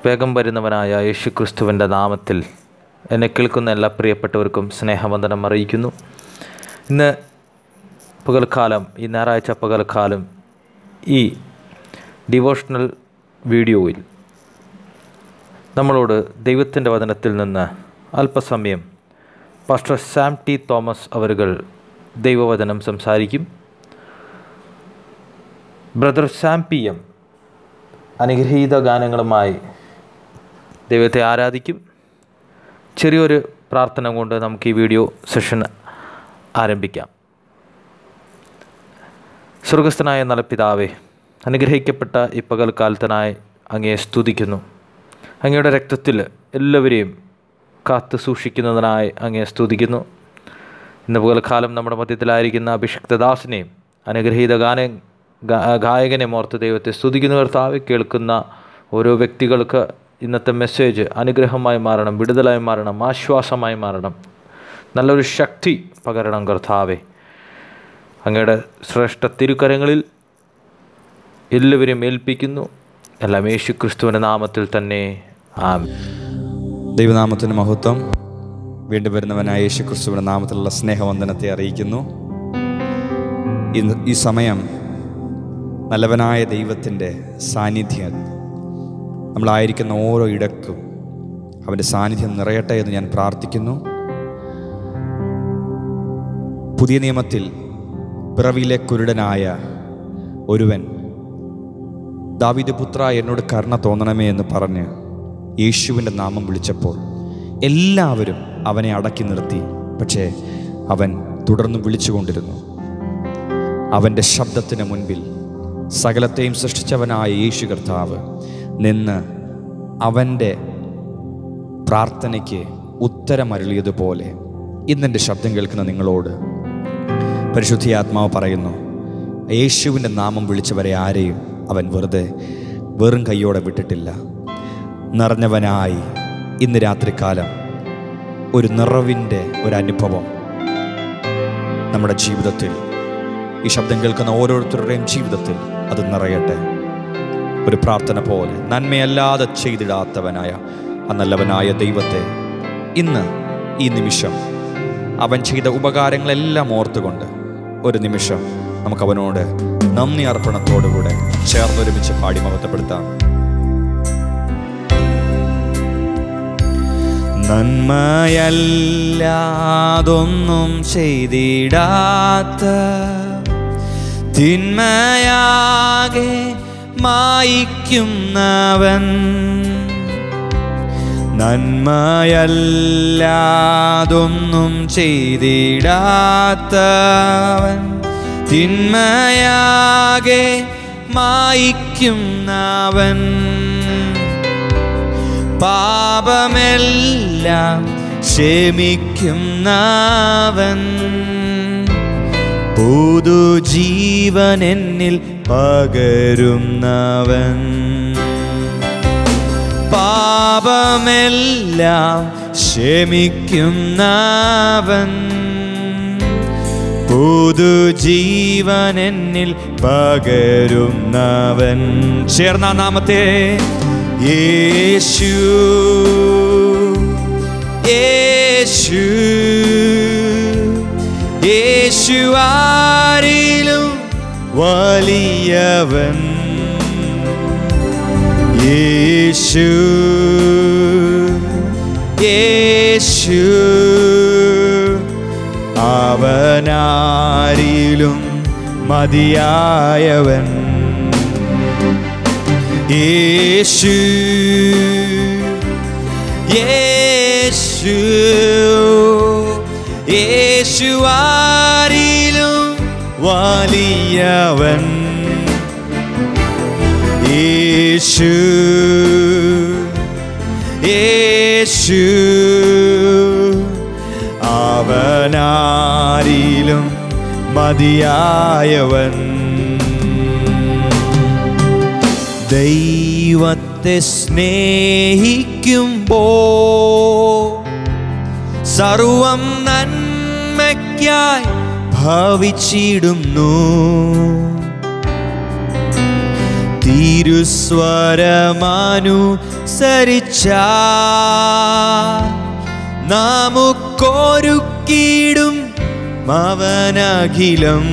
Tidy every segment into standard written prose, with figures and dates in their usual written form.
വേഗം വരുന്നവനായ യേശുക്രിസ്തുവിൻ്റെ നാമത്തിൽ എന്നെ കേൾക്കുന്ന എല്ലാ പ്രിയപ്പെട്ടവർക്കും സ്നേഹവന്ദനം അറിയിക്കുന്നു. ഇന്ന് പകൽക്കാലം, ഈ ഞായറാഴ്ച പകൽക്കാലം ഈ ഡിവോഷണൽ വീഡിയോയിൽ നമ്മളോട് ദൈവത്തിൻ്റെ വചനത്തിൽ നിന്ന് അല്പസമയം പാസ്റ്റർ സാം ടി തോമസ് അവരുകൾ ദൈവവചനം സംസാരിക്കും. ബ്രദർ സാം പി എം അനുഗ്രഹീത ഗാനങ്ങളുമായി ദൈവത്തെ ആരാധിക്കും. ചെറിയൊരു പ്രാർത്ഥന കൊണ്ട് നമുക്ക് ഈ വീഡിയോ സെഷൻ ആരംഭിക്കാം. സ്വർഗസ്ഥനായ നല്ല പിതാവേ, അനുഗ്രഹിക്കപ്പെട്ട ഈ പകൽക്കാലത്തിനായി അങ്ങയെ സ്തുതിക്കുന്നു. അങ്ങയുടെ രക്തത്തിൽ എല്ലാവരെയും കാത്തു സൂക്ഷിക്കുന്നതിനായി അങ്ങയെ സ്തുതിക്കുന്നു. ഇന്ന് പകൽക്കാലം നമ്മുടെ മധ്യത്തിലായിരിക്കുന്ന അഭിഷിക്തദാസിനെയും അനുഗ്രഹീത ഗായകനെ ഓർത്ത് ദൈവത്തെ സ്തുതിക്കുന്ന കർത്താവെ, കേൾക്കുന്ന ഓരോ വ്യക്തികൾക്ക് ഇന്നത്തെ മെസ്സേജ് അനുഗ്രഹമായി മാറണം, വിടുതലായി മാറണം, ആശ്വാസമായി മാറണം, നല്ലൊരു ശക്തി പകരണം കർത്താവെ. അങ്ങയുടെ ശ്രേഷ്ഠ തിരുക്കരങ്ങളിൽ എല്ലാവരെയും ഏൽപ്പിക്കുന്നു. എല്ലാം യേശുക്രിസ്തുവിൻ്റെ നാമത്തിൽ തന്നെ ആമേൻ. ദൈവനാമത്തിന് മഹത്വം. വീണ്ടും വരുന്നവനായ യേശുക്രിസ്തുവിൻ്റെ നാമത്തിലുള്ള സ്നേഹവന്ദനത്തെ അറിയിക്കുന്നു. ഈ സമയം നല്ലവനായ ദൈവത്തിൻ്റെ സാന്നിധ്യം നമ്മളായിരിക്കുന്ന ഓരോ ഇടക്കും അവൻ്റെ സാന്നിധ്യം നിറയട്ടെ എന്ന് ഞാൻ പ്രാർത്ഥിക്കുന്നു. പുതിയ നിയമത്തിൽ പിറവിയിലെ കുരുടനായ ഒരുവൻ ദാവീദ് പുത്ര എന്നോട് കരുണ തോന്നണമേ എന്ന് പറഞ്ഞ് യേശുവിൻ്റെ നാമം വിളിച്ചപ്പോൾ എല്ലാവരും അവനെ അടക്കി നിർത്തി. പക്ഷേ അവൻ തുടർന്ന് വിളിച്ചുകൊണ്ടിരുന്നു. അവൻ്റെ ശബ്ദത്തിന് മുൻപിൽ സകലത്തെയും സൃഷ്ടിച്ചവനായ യേശു കർത്താവ് നിന്ന് അവൻ്റെ പ്രാർത്ഥനയ്ക്ക് ഉത്തരമരുളിയതുപോലെ ഇന്നെൻ്റെ ശബ്ദം കേൾക്കുന്ന നിങ്ങളോട് പരിശുദ്ധാത്മാവ് പറയുന്നു, യേശുവിൻ്റെ നാമം വിളിച്ചവരെ ആരെയും അവൻ വെറും കൈയോടെ വിട്ടിട്ടില്ല. നിറഞ്ഞവനായി ഇന്ന് രാത്രികാലം ഒരു നിറവിൻ്റെ ഒരനുഭവം നമ്മുടെ ജീവിതത്തിൽ, ഈ ശബ്ദം കേൾക്കുന്ന ഓരോരുത്തരുടെയും ജീവിതത്തിൽ അത് നിറയട്ടെ. ഒരു പ്രാർത്ഥന പോലെ നന്മയല്ലാതെ ചെയ്തിടാത്തവനായ ആ നല്ലവനായ ദൈവത്തെ ഇന്ന് ഈ നിമിഷം അവൻ ചെയ്ത ഉപകാരങ്ങളെല്ലാം ഓർത്തുകൊണ്ട് ഒരു നിമിഷം നമുക്കവനോട് നന്ദി അർപ്പണത്തോടുകൂടെ ചേർന്നൊരുമിച്ച് പാടി മഹത്വപ്പെടുത്താം. നന്മയല്ലാതൊന്നും ചെയ്തിടാത്ത തിന്മയാകെ മായിക്കുന്നവൻ, നന്മയല്ലാതൊന്നും ചെയ്തിടാത്തവൻ, തിന്മയാകെ മായിക്കുന്നവൻ, പാപമെല്ലാം ക്ഷമിക്കുന്നവൻ, പുതുജീവൻ എന്നിൽ പകരുന്നവൻ, പാപമെല്ലാം ക്ഷമിക്കുന്നവൻ, പുതുജീവൻ എന്നിൽ പകരുന്നവൻ. ചേർന്ന നാമത്തെ യേശു, യേശു, യേശു ആരിലും വലിയവൻ, യേശു, യേശു അവനാരിലും മതിയായവൻ, യേശു, യേശു, യേശു ആരിലും വലിയവൻ, യേശു, യേശു അവനാരിലും മതിയായവൻ. ദൈവത്തെ സ്നേഹിക്കുമ്പോൾ സർവം നന്മയ്ക്കായി ഭവിച്ചിടുന്നു. തിരുസ്വരമനുസരിച്ച നമുക്കൊരുക്കിടും അവനഖിലം.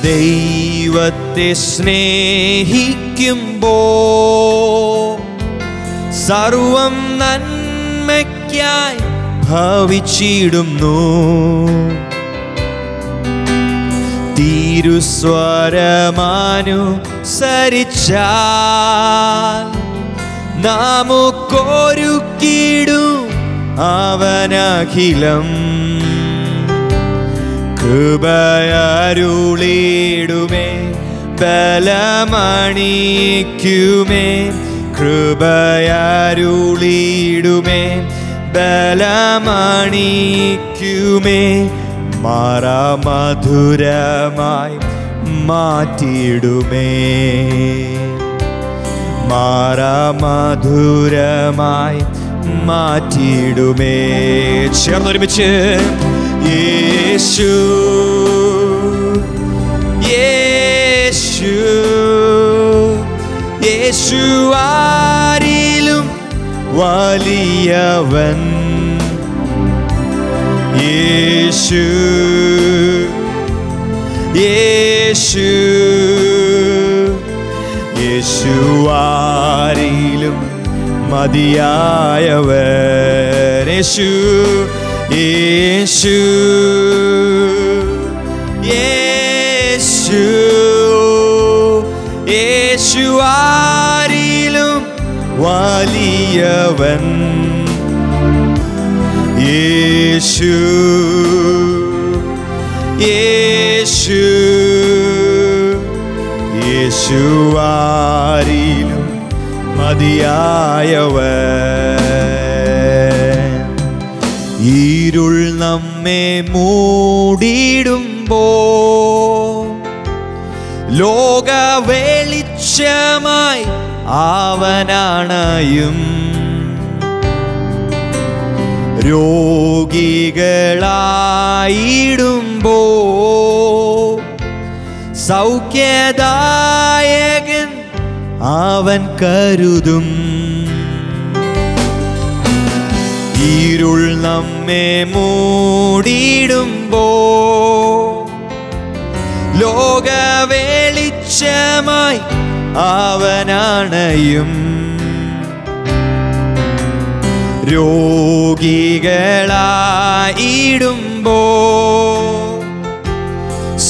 ദൈവത്തെ സ്നേഹിക്കുമ്പോൾ സർവം നന്മയ്ക്കായി ഭവിച്ചിടുന്നു. തിരുസ്വരമനുസരിച്ചാൽ നമുക്കൊരുക്കിടും അവനഖിലം. കൃപയരുളിടുമേ ബലമണിക്കുമേ, കൃപയരുളിടുമേ ബലമണിക്കുമേ, മാറാമധുരമായി മാറ്റിയിടുമേ, മാറാമധുരമായി മാറ്റിയിടുമേ. ചേർന്നൊരുമിച്ച് യേശു യേശു യേശു ആരിലും വലിയവൻ. യേശു യേശു യേശു ആരിലും മതിയായവൻ. യേശു യേശു യേശു യേശു ആരിലും വലിയവൻ. യേശു യേശു യേശു ആരിലും മതിയായവൻ. ഇരുൾ നമ്മെ മൂടിടുമ്പോൾ ലോക വെളിച്ചമായി അവനണയും. രോഗികളായിടുമ്പോൾ സൗഖ്യദായകൻ അവൻ കരുതും. ഇരുൾ നമ്മെ മൂടിടുമ്പോൾ ലോക വെളിച്ചമായി അവനണയും. രോഗികളായിടുമ്പോൾ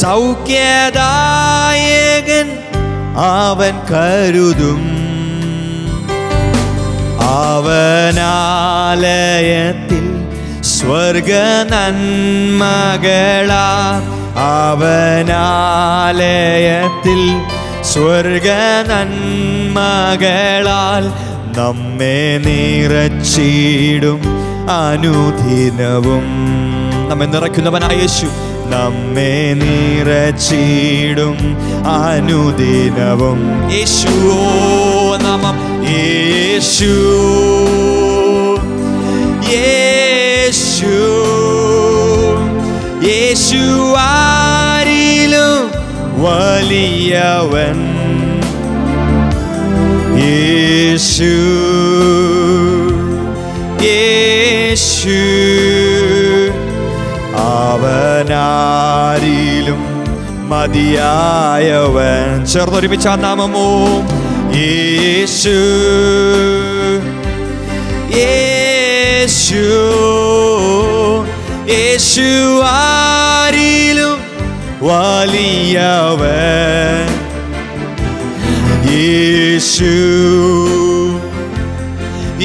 സൗഖ്യദായകൻ അവൻ കരുതും. അവനാലയത്തിൽ സ്വർഗ നന്മകളാ, അവനാലയത്തിൽ സ്വർഗ നന്മകളാൽ നമ്മെ നിറച്ചിടും അനുദിനവും. നമ്മെ നിറയ്ക്കുന്നവനായ യേശു നമ്മെ നിറച്ചിടും അനുദിനവും. യേശു നാമം യേശു യേശു യേശു ആരിലും വലിയവൻ. യേശു യേശു അവനാരിലും മതിയായവൻ. ചേർന്നൊരുമിച്ച നാമമോ യേശു യേശു യേശു ആരിലും വലിയവൻ. യേശു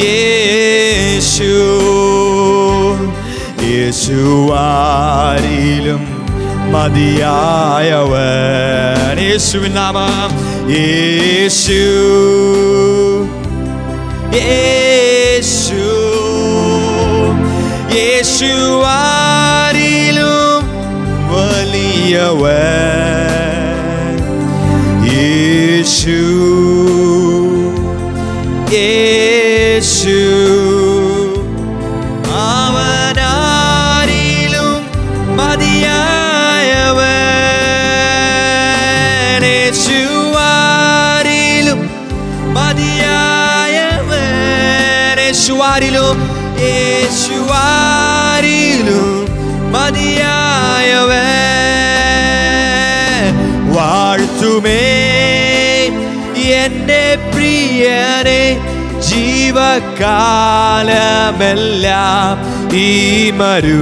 യേശു യേശു ആരിലും മതിയായവൻ. യേശുവിൻ നാമം യേശു യേശു യേശു ആരിലും വലിയവൻ. യേശു യേശു അവനാരിലും മതിയായവൻ. യേശുവാരിലും മതിയായവൻ. വാഴ്ത്തുമേ എൻ്റെ പ്രിയനെ ജീവകാലമെല്ലാം ഈ മരുയാത്രയിൽ.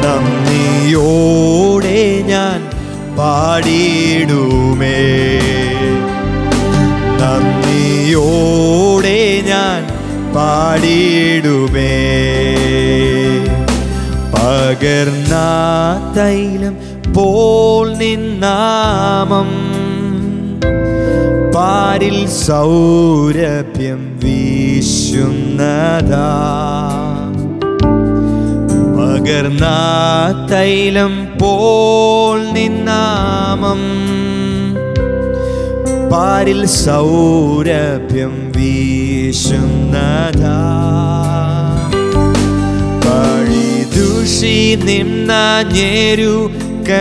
നന്ദിയോടെ ഞാൻ പാടിയിടുമേ, നന്ദിയോടെ ഞാൻ പാടിയിടുമേ. പകർന്ന തൈലം പോൽ നിന്നാമം പാരിൽ സൗരഭ്യം വീശുന്നതാ. പകർന്ന തൈലം പോൽ നിന്നാമം പാരിൽ സൗരഭ്യം വീശുന്നതാ. പഴിദൂഷി നിന്ന ഞെരുക്കങ്ങളിൽ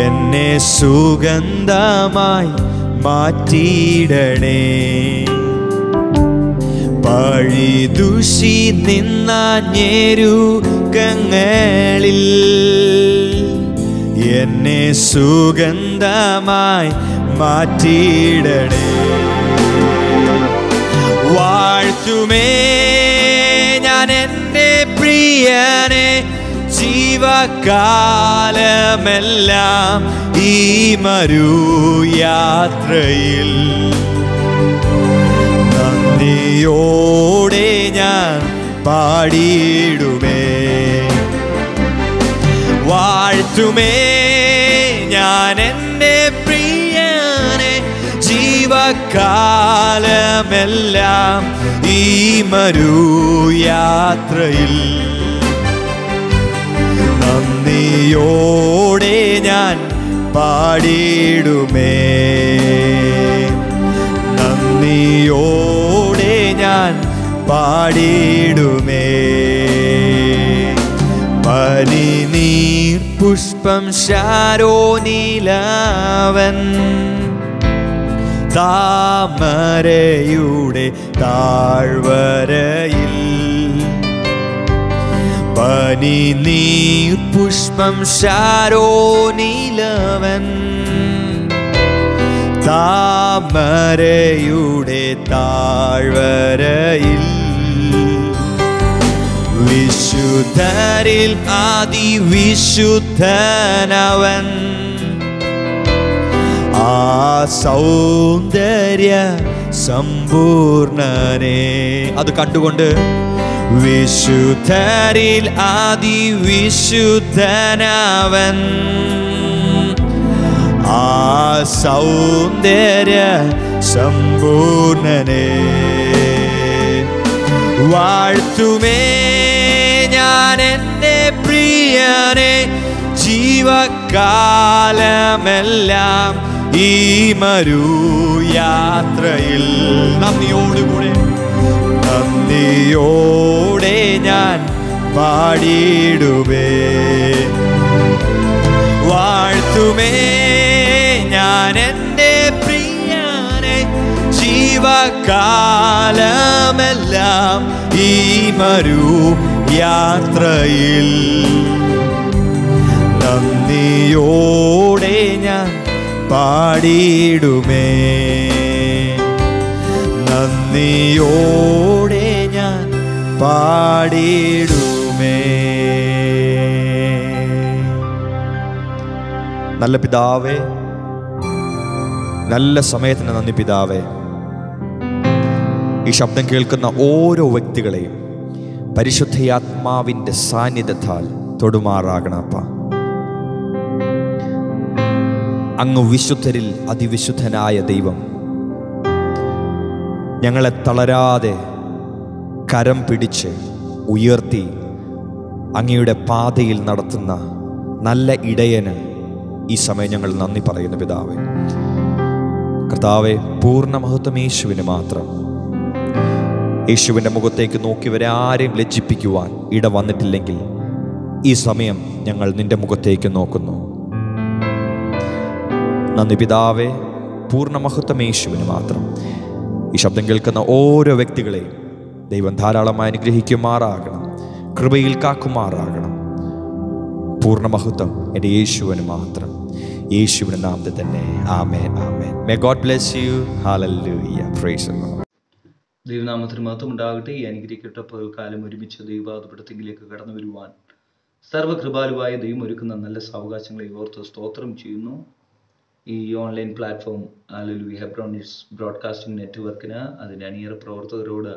എന്നെ സുഗന്ധമായി മാറ്റിയിടണേ. പഴിദൂഷി നിന്ന ഞെരുക്കങ്ങളിൽ എന്നെ സുഗന്ധമായി മാറ്റിയിടണേ. വാഴ്ത്തുമേ ഞാൻ എൻ്റെ പ്രിയനെ ജീവകാലമെല്ലാം ഈ മരുയാത്രയിൽ. നന്ദിയോടെ ഞാൻ പാടിയിടുമേ, വാഴ്ത്തുമേ ഞാൻ എൻ്റെ പ്രിയനെ ജീവകാലമെല്ലാം ഈ മരുയാത്രയിൽ. നന്ദിയോടെ ഞാൻ പാടിയിടുമേ, നന്ദിയോടെ ഞാൻ പാടിയിടുമേ. പനിനീർ പുഷ്പം ശാരോനിലവൻ താമരയുടെ താഴ്വരയിൽ. പനിനീർ പുഷ്പം ശാരോനിലവൻ താമരയുടെ താഴ്വരയിൽ. വിശുദ്ധരിൽ അതിവിശുദ്ധനവൻ ആ സൗന്ദര്യ സമ്പൂർണനെ. അത് കണ്ടുകൊണ്ട് വിശുദ്ധരിൽ അതിവിശുദ്ധനവൻ ആ സൗന്ദര്യ സമ്പൂർണനെ. വാഴ്ത്തുമേ ഞാൻ എൻ്റെ പ്രിയനെ ജീവകാലമെല്ലാം ഈ മരുയാത്രയിൽ. നന്ദിയോടുകൂടെ നന്ദിയോടെ ഞാൻ പാടിയിടുമേ, വാഴ്ത്തുമേ ഞാൻ എൻ്റെ പ്രിയനെ ജീവകാലമെല്ലാം ഈ മരുയാത്രയിൽ. നന്ദിയോടെ ഞാൻ പാടിയിടുമേ, നന്ദിയോടെ ഞാൻ പാടിയിടുമേ. നല്ല പിതാവേ, നല്ല സമയത്തിന് നന്ദി പിതാവേ. ഈ ശബ്ദം കേൾക്കുന്ന ഓരോ വ്യക്തികളെയും പരിശുദ്ധയാത്മാവിൻ്റെ സാന്നിധ്യത്താൽ തൊടുമാറാകണപ്പ. അങ്ങ് വിശുദ്ധരിൽ അതിവിശുദ്ധനായ ദൈവം, ഞങ്ങളെ തളരാതെ കരം പിടിച്ച് ഉയർത്തി അങ്ങയുടെ പാതയിൽ നടത്തുന്ന നല്ല ഇടയന് ഈ സമയം ഞങ്ങൾ നന്ദി പറയുന്നു പിതാവേ. കർത്താവേ, പൂർണ്ണ മഹത്വം യേശുവിന് മാത്രം. യേശുവിൻ്റെ മുഖത്തേക്ക് നോക്കിയവരെ ആരെയും ലജ്ജിപ്പിക്കുവാൻ ഇട വന്നിട്ടില്ലെങ്കിൽ ഈ സമയം ഞങ്ങൾ നിന്റെ മുഖത്തേക്ക് നോക്കുന്നു. നന്ദി പിതാവേ. പൂർണ്ണ മഹത്വം യേശുവിന് മാത്രം. ഈ ശബ്ദം കേൾക്കുന്ന ഓരോ വ്യക്തികളെയും ദൈവം ധാരാളമായി അനുഗ്രഹിക്കുമാറാകണം, കൃപയിൽ കാക്കുമാറാകണം. പൂർണ്ണ മഹത്വം എൻ്റെ യേശുവിന് മാത്രം. യേശുവിൻ്റെ നാമത്തിൽ തന്നെ. ആമേൻ, ആമേൻ. May God bless you. ഹല്ലേലൂയ. Praise the Lord. ദൈവനാമത്തിന് മഹത്വം ഉണ്ടാകട്ടെ. ഈ അനുഗ്രഹിക്കപ്പെട്ട പകൽക്കാലം ഒരുമിച്ച് ദൈവപാദപീഠത്തിലേക്ക് കടന്നു വരുവാൻ സർവ്വകൃപാലുവായ ദൈവം ഒരുക്കുന്ന നല്ല സാവകാശങ്ങളെ ഓർത്ത് സ്തോത്രം ചെയ്യുന്നു. ഈ online platform hallelujah Hebron broadcasting നെറ്റ്വർക്കിന്, അതിൻ്റെ അണിയറ പ്രവർത്തകരോട്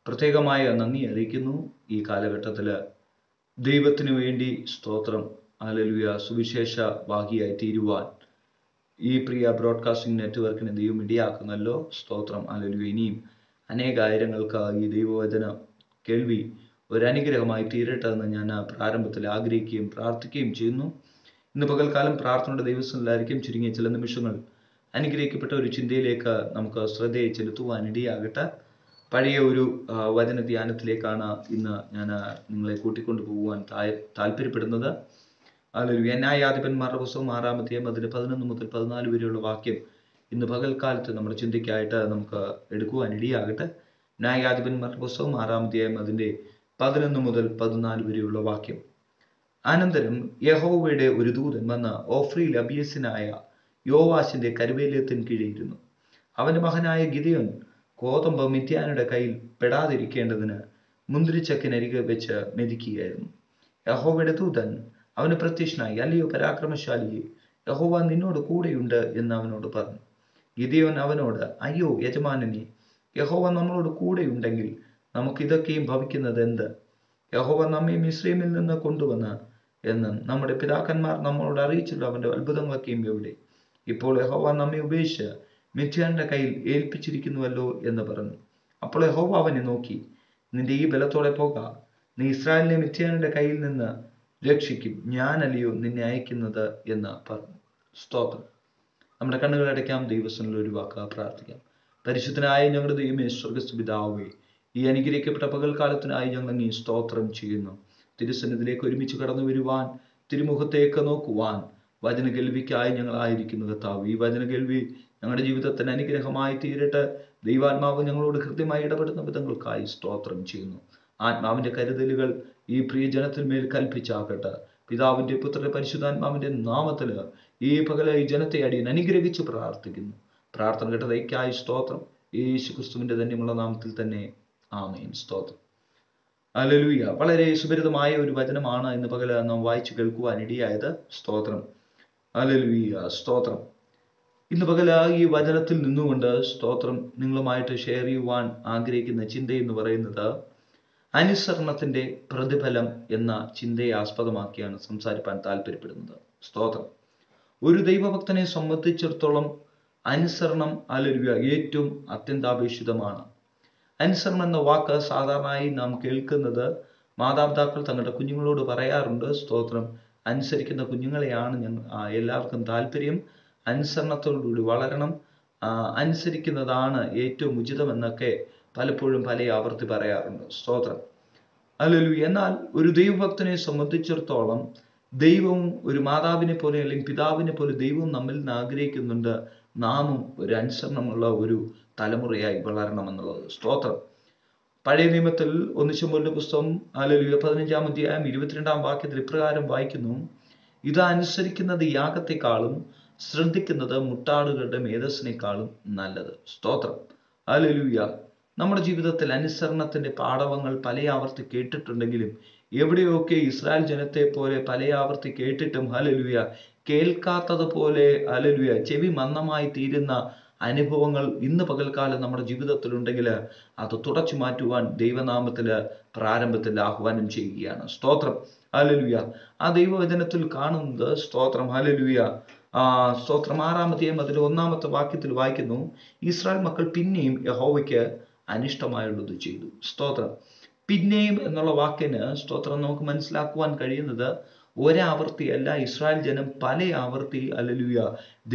പ്രത്യേകമായ നന്ദി അറിയിക്കുന്നു. ഈ കാലഘട്ടത്തിൽ ദൈവത്തിനു വേണ്ടി സ്തോത്രം ഹല്ലേലൂയ സുവിശേഷ വാഹിയായി തീരുവാൻ ഈ പ്രിയ ബ്രോഡ്കാസ്റ്റിംഗ് നെറ്റ്വർക്കിന് ദൈവം ഇടയാക്കുന്നല്ലോ. സ്തോത്രം ഹല്ലേലൂയ. ഇനിയും അനേകായിരങ്ങൾക്ക് ഈ ദൈവവചന കേൾവി ഒരനുഗ്രഹമായി തീരട്ടെ എന്ന് ഞാൻ പ്രാരംഭത്തിൽ ആഗ്രഹിക്കുകയും പ്രാർത്ഥിക്കുകയും ചെയ്യുന്നു. ഇന്ന് പകൽക്കാലം പ്രാർത്ഥനയുടെ ദൈവസ്ഥലായിരിക്കും. ചുരുങ്ങിയ ചില നിമിഷങ്ങൾ അനുഗ്രഹിക്കപ്പെട്ട ഒരു ചിന്തയിലേക്ക് നമുക്ക് ശ്രദ്ധയെ ചെലുത്തുവാൻ ഇടയാകട്ടെ. പഴയ ഒരു വചന ധ്യാനത്തിലേക്കാണ് ഇന്ന് ഞാൻ നിങ്ങളെ കൂട്ടിക്കൊണ്ടു പോകുവാൻ താല്പര്യപ്പെടുന്നത്. ഹല്ലേലൂയ. ന്യായാധിപന്മാരുടെ പുസ്തകം 6-ാം അധ്യായം അതിൽ 11 മുതൽ 14 വരെയുള്ള വാക്യം ഇന്ന് പകൽക്കാലത്ത് നമ്മുടെ ചിന്തയ്ക്കായിട്ട് നമുക്ക് എടുക്കുവാൻ ഇടയാകട്ടെ. ന്യായാധിപന്മാരുടെ പുസ്തകം 6-ാം അധ്യായം അതിൻ്റെ 11 മുതൽ 14 വരെയുള്ള വാക്യം. അനന്തരം യഹോവയുടെ ഒരു ദൂതൻ വന്ന് ഓഫ്രിയിൽ അബീയസ്യനായ യോവാശിന്റെ കരുവേലയത്തിന് കീഴിയിരുന്നു. അവന്റെ മകനായ ഗിദെയോൻ കോതമ്പ് മിദ്യാനയുടെ കയ്യിൽ പെടാതിരിക്കേണ്ടതിന് മുന്തിരിച്ചക്കിനരികെ വെച്ച് മെതിക്കുകയായിരുന്നു. യഹോവയുടെ ദൂതൻ അവന് പ്രത്യക്ഷനായി, അല്ലയോ പരാക്രമശാലിയെ, യഹോവ നിന്നോട് കൂടെയുണ്ട് എന്ന് അവനോട് പറഞ്ഞു. ഗിദെയോൻ അവനോട്, അയ്യോ യജമാനനെ, യഹോവ നമ്മളോട് കൂടെയുണ്ടെങ്കിൽ നമുക്ക് ഇതൊക്കെയും ഭവിക്കുന്നത് എന്ത്? യഹോവ നമ്മെ മിസ്രയീമിൽ നിന്ന് കൊണ്ടുവന്ന് എന്നും നമ്മുടെ പിതാക്കന്മാർ നമ്മളോട് അറിയിച്ചുള്ള അവന്റെ അത്ഭുതങ്ങളൊക്കെയും എവിടെ? ഇപ്പോൾ യഹോവ നമ്മെ ഉപേക്ഷിച്ച് മിദ്യാന്റെ കയ്യിൽ ഏൽപ്പിച്ചിരിക്കുന്നുവല്ലോ എന്ന് പറഞ്ഞു. അപ്പോൾ യഹോവ അവനെ നോക്കി, നിന്റെ ഈ ബലത്തോടെ പോക, നീ ഇസ്രായേലിനെ മിദ്യാന്റെ കയ്യിൽ നിന്ന് രക്ഷിക്കും, ഞാനല്ലയോ നിന്നെ അയക്കുന്നത് എന്ന് പറഞ്ഞു. സ്തോത്രം. നമ്മുടെ കണ്ണുകൾ അടയ്ക്കാം, ദൈവസന്നിധിയിൽ ഒരു വാക്ക് പ്രാർത്ഥിക്കാം. പരിശുദ്ധനായ ഞങ്ങളുടെ ദൈവമേ, സ്വർഗ്ഗസ്ഥ പിതാവേ, ഈ അനുഗ്രഹിക്കപ്പെട്ട പകൽക്കാലത്തിനായി ഞങ്ങൾ അങ്ങേ സ്തോത്രം ചെയ്യുന്നു. തിരുസന്നിധിയിലേക്ക് ഒരുമിച്ച് കടന്നു വരുവാൻ, തിരുമുഖത്തേക്ക് നോക്കുവാൻ വചന കേൾവിക്കായി ഞങ്ങളായിരിക്കുന്നു കർത്താവ്. ഈ വചന കേൾവി ഞങ്ങളുടെ ജീവിതത്തിന് അനുഗ്രഹമായി തീരട്ടെ. ദൈവാത്മാവ് ഞങ്ങളോട് കൃത്യമായി ഇടപെടുന്ന വിധങ്ങൾക്കായി സ്തോത്രം ചെയ്യുന്നു. ആത്മാവിന്റെ കരുതലുകൾ ഈ പ്രിയ ജനത്തിന്മേൽ കൽപ്പിച്ചാകട്ടെ. പിതാവിന്റെ പുത്രന്റെ പരിശുദ്ധാത്മാവിന്റെ നാമത്തിൽ ഈ പകല ഈ ജനത്തെ അടിയൻ അനുഗ്രഹിച്ച് പ്രാർത്ഥിക്കുന്നു. പ്രാർത്ഥന കേട്ടതയ്ക്കായി സ്തോത്രം. യേശു ക്രിസ്തുവിന്റെ ധന്യമുള്ള നാമത്തിൽ തന്നെ ആമേൻ. സ്തോത്രം. ഹല്ലേലൂയ. വളരെ സുപരിതമായ ഒരു വചനമാണ് ഇന്ന് പകൽ നാം വായിച്ചു കേൾക്കുവാൻ ഇടയായത്. സ്തോത്രം. ഹല്ലേലൂയ. സ്തോത്രം. ഇന്ന് പകൽ ഈ വചനത്തിൽ നിന്നുകൊണ്ട് സ്തോത്രം നിങ്ങളുമായിട്ട് ഷെയർ ചെയ്യുവാൻ ആഗ്രഹിക്കുന്ന ചിന്ത എന്ന് പറയുന്നത് അനുസരണത്തിന്റെ പ്രതിഫലം എന്ന ചിന്തയെ ആസ്പദമാക്കിയാണ് സംസാരിക്കാൻ താല്പര്യപ്പെടുന്നത്. സ്തോത്രം. ഒരു ദൈവഭക്തനെ സംബന്ധിച്ചിടത്തോളം അനുസരണം ഹല്ലേലൂയ ഏറ്റവും അത്യന്താപേക്ഷിതമാണ്. അനുസരണം എന്ന വാക്ക് സാധാരണയായി നാം കേൾക്കുന്നത് മാതാപിതാക്കൾ തങ്ങളുടെ കുഞ്ഞുങ്ങളോട് പറയാറുണ്ട്. സ്തോത്രം. അനുസരിക്കുന്ന കുഞ്ഞുങ്ങളെയാണ് എല്ലാവർക്കും താല്പര്യം. അനുസരണത്തോടുകൂടി വളരണം, അനുസരിക്കുന്നതാണ് ഏറ്റവും ഉചിതമെന്നൊക്കെ പലപ്പോഴും പല ആവർത്തി പറയാറുണ്ട്. സ്തോത്രം. ഹല്ലേലൂയ. എന്നാൽ ഒരു ദൈവഭക്തനെ സംബന്ധിച്ചിടത്തോളം ദൈവവും ഒരു മാതാവിനെ പോലെ അല്ലെങ്കിൽ പിതാവിനെ പോലെ ദൈവവും നമ്മിൽ നിന്ന് ആഗ്രഹിക്കുന്നുണ്ട് നാമും ഒരു അനുസരണമുള്ള ഒരു തലമുറയായി വളരണമെന്നുള്ളത്. സ്തോത്രം. പഴയ നിയമത്തിൽ 1 ശമൂവേലിന്റെ പുസ്തകം ഹല്ലേലൂയ 15-ാം അധ്യായം 22-ാം വാക്യത്തിൽ ഇപ്രകാരം വായിക്കുന്നു, ഇത് അനുസരിക്കുന്നത് യാഗത്തെക്കാളും ശ്രദ്ധിക്കുന്നത് മുട്ടാടുകളുടെ മേധസ്സിനേക്കാളും നല്ലത്. സ്തോത്രം. ഹല്ലേലൂയ. നമ്മുടെ ജീവിതത്തിൽ അനുസരണത്തിന്റെ പാഠവങ്ങൾ പല ആവർത്തി കേട്ടിട്ടുണ്ടെങ്കിലും എവിടെയൊക്കെ ഇസ്രായേൽ ജനത്തെ പോലെ പല ആവർത്തി കേട്ടിട്ടും ഹല്ലേലൂയ കേൾക്കാത്തതുപോലെ ഹല്ലേലൂയ ചെവി മന്ദമായി തീരുന്ന അനുഭവങ്ങൾ ഇന്ന് പകൽക്കാലം നമ്മുടെ ജീവിതത്തിലുണ്ടെങ്കിൽ അത് തുടച്ചു മാറ്റുവാൻ ദൈവനാമത്തിൽ പ്രാരംഭത്തിൽ ആഹ്വാനം ചെയ്യുകയാണ്. സ്തോത്രം. ഹല്ലേലൂയ. ആ ദൈവവചനത്തിൽ കാണുന്നത് സ്തോത്രം ഹല്ലേലൂയ സ്തോത്രം 6-ാം അധ്യായം അതിൽ 1-ാമത്തെ വാക്യത്തിൽ വായിക്കുന്നു, ഇസ്രായേൽ മക്കൾ പിന്നെയും യഹോവയ്ക്ക് അനിഷ്ടമായുള്ളത് ചെയ്തു. സ്തോത്രം. പിന്നെയും എന്നുള്ള വാക്കിന് സ്തോത്രം നമുക്ക് മനസ്സിലാക്കുവാൻ കഴിയുന്നത് ഒരാവർത്തിയല്ല, ഇസ്രായേൽ ജനം പല ആവർത്തി ഹല്ലേലൂയ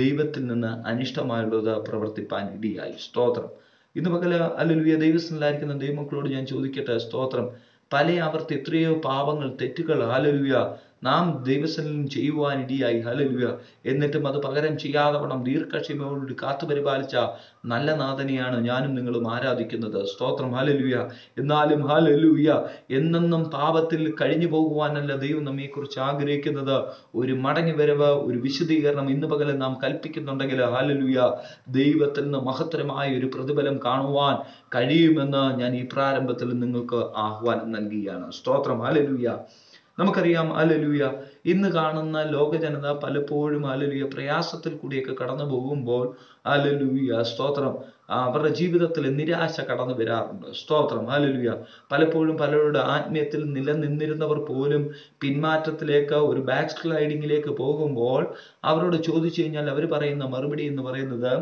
ദൈവത്തിൽ നിന്ന് അനിഷ്ടമായുള്ളത് പ്രവർത്തിപ്പാൻ ഇടയായി. സ്തോത്രം. ഇന്ന് പകൽ ഹല്ലേലൂയ ദൈവസ്ഥലായിരിക്കുന്ന ദൈവമക്കളോട് ഞാൻ ചോദിക്കട്ടെ, സ്തോത്രം, പല ആവർത്തി എത്രയോ പാപങ്ങൾ തെറ്റുകൾ ഹല്ലേലൂയ നാം ദൈവസന്നിധിയിൽ ചെയ്യുവാനിടയായി. ഹല്ലേലൂയ. എന്നിട്ടും അത് പകരം ചെയ്യാതെ വണ്ണം ദീർഘക്ഷമയോടുകൂടി കാത്തു പരിപാലിച്ച നല്ല നാഥനെയാണ് ഞാനും നിങ്ങളും ആരാധിക്കുന്നത്. സ്തോത്രം. ഹല്ലേലൂയ. എന്നാലും ഹല്ലേലൂയ, എന്നെന്നും പാപത്തിൽ കഴിഞ്ഞു പോകുവാനല്ല ദൈവം നമ്മെക്കുറിച്ച് ആഗ്രഹിക്കുന്നത്. ഒരു മടങ്ങി വരവ്, ഒരു വിശുദ്ധീകരണം ഇന്ന് പകലും നാം കൽപ്പിക്കുന്നുണ്ടെങ്കിൽ ഹല്ലേലൂയ, ദൈവത്തിൽ നിന്ന് മഹത്തരമായ ഒരു പ്രതിഫലം കാണുവാൻ കഴിയുമെന്ന് ഞാൻ ഈ പ്രാരംഭത്തിൽ നിങ്ങൾക്ക് ആഹ്വാനം നൽകുകയാണ്. സ്തോത്രം. ഹല്ലേലൂയ. നമുക്കറിയാം ഹല്ലേലൂയ, ഇന്ന് കാണുന്ന ലോക ജനത പലപ്പോഴും ഹല്ലേലൂയ പ്രയാസത്തിൽ കൂടിയൊക്കെ കടന്നു പോകുമ്പോൾ ഹല്ലേലൂയ സ്തോത്രം അവരുടെ ജീവിതത്തിൽ നിരാശ കടന്നു വരാറുണ്ട്. സ്തോത്രം. ഹല്ലേലൂയ. പലപ്പോഴും പലരുടെ ആത്മീയത്തിൽ നിലനിന്നിരുന്നവർ പോലും പിന്മാറ്റത്തിലേക്ക്, ഒരു ബാക്ക് സ്ലൈഡിങ്ങിലേക്ക് പോകുമ്പോൾ അവരോട് ചോദിച്ചു കഴിഞ്ഞാൽ അവർ പറയുന്ന മറുപടി എന്ന് പറയുന്നത്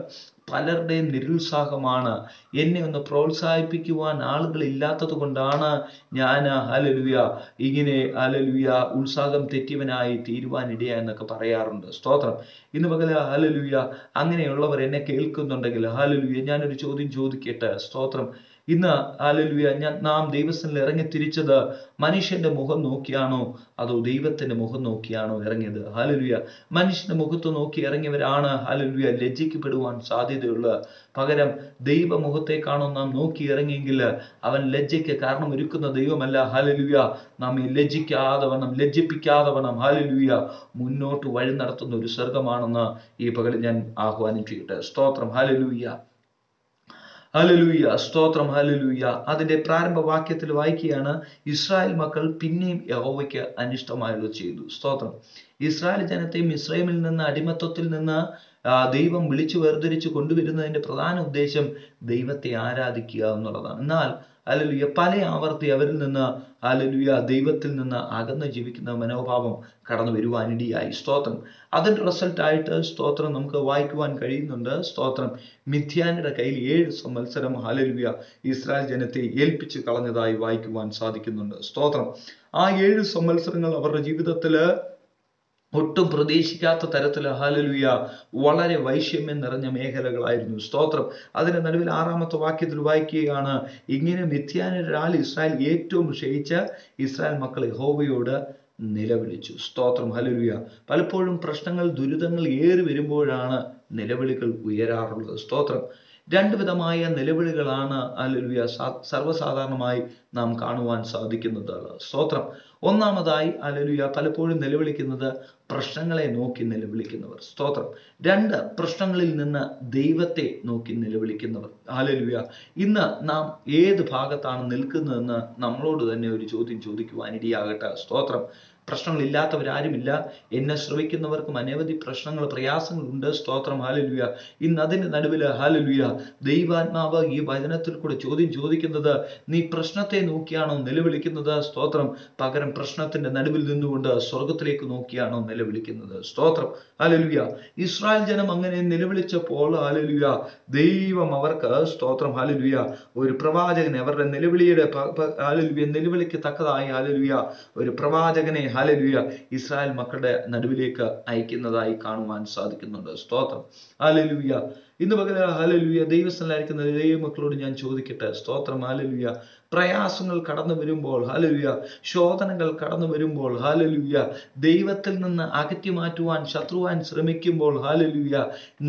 പലരുടെയും നിരുത്സാഹമാണ്. എന്നെ ഒന്ന് പ്രോത്സാഹിപ്പിക്കുവാൻ ആളുകൾ ഇല്ലാത്തത് കൊണ്ടാണ് ഞാൻ ഹല്ലേലൂയ ഇങ്ങനെ ഹല്ലേലൂയ ഉത്സാഹം തെറ്റിയവനായി തീരുവാനിടയാ എന്നൊക്കെ പറയാറുണ്ട്. സ്തോത്രം. ഇന്ന് പകൽ ഹല്ലേലൂയ അങ്ങനെയുള്ളവർ എന്നെ കേൾക്കുന്നുണ്ടെങ്കിൽ ഹല്ലേലൂയ ഞാനൊരു ചോദ്യം ചോദിക്കട്ടെ. സ്തോത്രം. ഇന്ന് ഹല്ലേലൂയ നാം ദൈവസന്നിധിയിൽ ഇറങ്ങി തിരിച്ചത് മനുഷ്യന്റെ മുഖം നോക്കിയാണോ അതോ ദൈവത്തിന്റെ മുഖം നോക്കിയാണോ ഇറങ്ങിയത്? ഹല്ലേലൂയ. മനുഷ്യന്റെ മുഖത്ത് നോക്കി ഇറങ്ങിയവരാണ് ഹല്ലേലൂയ ലജ്ജിക്കപ്പെടുവാൻ സാധ്യതയുള്ളത്. പകരം ദൈവമുഖത്തേക്കാണോ നാം നോക്കി ഇറങ്ങിയെങ്കിൽ അവൻ ലജ്ജയ്ക്ക് കാരണം ഒരുക്കുന്ന ദൈവമല്ല. ഹല്ലേലൂയ. നമ്മെ ലജ്ജിപ്പിക്കാതെ വണ്ണം ഹല്ലേലൂയ മുന്നോട്ട് വഴി നടത്തുന്ന ഒരു സ്വർഗമാണെന്ന് ഈ പകൽ ഞാൻ ആഹ്വാനം ചെയ്യട്ടെ. സ്തോത്രം. ഹല്ലേലൂയ. ഹല്ലേലൂയ. സ്തോത്രം. ഹല്ലേലൂയ. അതിന്റെ പ്രാരംഭ വാക്യത്തിൽ വായിക്കുകയാണ്, ഇസ്രായേൽ മക്കൾ പിന്നെയും യഹോവയ്ക്ക് അനിഷ്ടമായുള്ളത് ചെയ്തു. സ്തോത്രം. ഇസ്രായേൽ ജനത്തെ മിസ്രയീമിൽ നിന്ന്, അടിമത്തത്തിൽ നിന്ന് ദൈവം വിളിച്ചു വേർതിരിച്ച് കൊണ്ടുവരുന്നതിന്റെ പ്രധാന ഉദ്ദേശം ദൈവത്തെ ആരാധിക്കുക എന്നുള്ളതാണ്. എന്നാൽ ഹല്ലേലൂയ പല ആവർത്തി അവരിൽ നിന്ന് ഹല്ലേലൂയ ദൈവത്തിൽ നിന്ന് അകന്ന് ജീവിക്കുന്ന മനോഭാവം കടന്നു വരുവാനിടയായി. സ്തോത്രം. അതിന്റെ റിസൾട്ടായിട്ട് സ്തോത്രം നമുക്ക് വായിക്കുവാൻ കഴിയുന്നുണ്ട്. സ്തോത്രം. മിദ്യാനിയുടെ കയ്യിൽ 7 സംവത്സരം ഹല്ലേലൂയ ഇസ്രായേൽ ജനത്തെ ഏൽപ്പിച്ച് കളഞ്ഞതായി വായിക്കുവാൻ സാധിക്കുന്നുണ്ട്. സ്തോത്രം. ആ 7 സംവത്സരങ്ങൾ അവരുടെ ജീവിതത്തില് ഒട്ടും പ്രതീക്ഷിക്കാത്ത തരത്തിൽ ഹല്ലേലൂയ വളരെ വൈഷമ്യം നിറഞ്ഞ മേഖലകളായിരുന്നു. സ്തോത്രം. അതിന്റെ നടുവിൽ 6-ാമത്തെ വാക്യത്തിൽ വായിക്കുകയാണ്, ഇങ്ങനെ മിദ്യാന്യരാൽ ഇസ്രായേൽ ഏറ്റവും ക്ഷയിച്ച ഇസ്രായേൽ മക്കൾ യഹോവയോട് നിലവിളിച്ചു. സ്തോത്രം. ഹല്ലേലൂയ. പലപ്പോഴും പ്രശ്നങ്ങൾ, ദുരിതങ്ങൾ ഏറി വരുമ്പോഴാണ് നിലവിളികൾ ഉയരാറുള്ളത്. സ്തോത്രം. 2 വിധമായ നിലവിളികളാണ് ഹല്ലേലൂയ സർവ്വസാധാരണമായി നാം കാണുവാൻ സാധിക്കുന്നത്. സ്തോത്രം. ഒന്നാമതായി ഹല്ലേലൂയ പലപ്പോഴും നിലവിളിക്കുന്നത് പ്രശ്നങ്ങളെ നോക്കി നിലവിളിക്കുന്നവർ. സ്തോത്രം. 2 പ്രശ്നങ്ങളിൽ നിന്ന് ദൈവത്തെ നോക്കി നിലവിളിക്കുന്നവർ. ഹല്ലേലൂയ. ഇന്ന് നാം ഏത് ഭാഗത്താണ് നിൽക്കുന്നതെന്ന് നമ്മളോട് തന്നെ ഒരു ചോദ്യം ചോദിക്കുവാനിടയാകട്ടെ. സ്തോത്രം. പ്രശ്നങ്ങളില്ലാത്തവരാരുമില്ല. എന്നെ ശ്രവിക്കുന്നവർക്കും അനവധി പ്രശ്നങ്ങൾ, പ്രയാസങ്ങളുണ്ട്. സ്തോത്രം. ഹല്ലേലൂയ. ഇന്ന് അതിന്റെ നടുവിൽ ഹല്ലേലൂയ ദൈവാത്മാവ് ഈ വചനത്തിൽ കൂടെ ചോദ്യം ചോദിക്കുന്നത്, നീ പ്രശ്നത്തെ നോക്കിയാണോ നിലവിളിക്കുന്നത്? സ്തോത്രം. പകരം പ്രശ്നത്തിന്റെ നടുവിൽ നിന്നുകൊണ്ട് സ്വർഗത്തിലേക്ക് നോക്കിയാണോ നിലവിളിക്കുന്നത്? സ്തോത്രം. ഹല്ലേലൂയ. ഇസ്രായേൽ ജനം അങ്ങനെ നിലവിളിച്ചപ്പോൾ ഹല്ലേലൂയ ദൈവം അവർക്ക് സ്തോത്രം ഹല്ലേലൂയ ഒരു പ്രവാചകനെ, അവരുടെ നിലവിളിയുടെ ഹല്ലേലൂയ നിലവിളിക്ക് തക്കതായി ഹല്ലേലൂയ ഒരു പ്രവാചകനെ ഹല്ലേലൂയ ഇസ്രായേൽ മക്കളുടെ നടുവിലേക്ക് അയക്കുന്നതായി കാണുവാൻ സാധിക്കുന്നുണ്ട്. സ്തോത്രം. ഹല്ലേലൂയ. ഇന്ന് പകല് ഹല്ലേലൂയ ദൈവസ്ഥലായിരിക്കുന്ന ദൈവമക്കളോട് ഞാൻ ചോദിക്കട്ടെ. സ്തോത്രം. ഹല്ലേലൂയ. പ്രയാസങ്ങൾ കടന്നു വരുമ്പോൾ ഹല്ലേലൂയ, ശോധനകൾ കടന്നു വരുമ്പോൾ ഹല്ലേലൂയ, ദൈവത്തിൽ നിന്ന് അകറ്റി മാറ്റുവാൻ ശത്രുവാൻ ശ്രമിക്കുമ്പോൾ ഹല്ലേലൂയ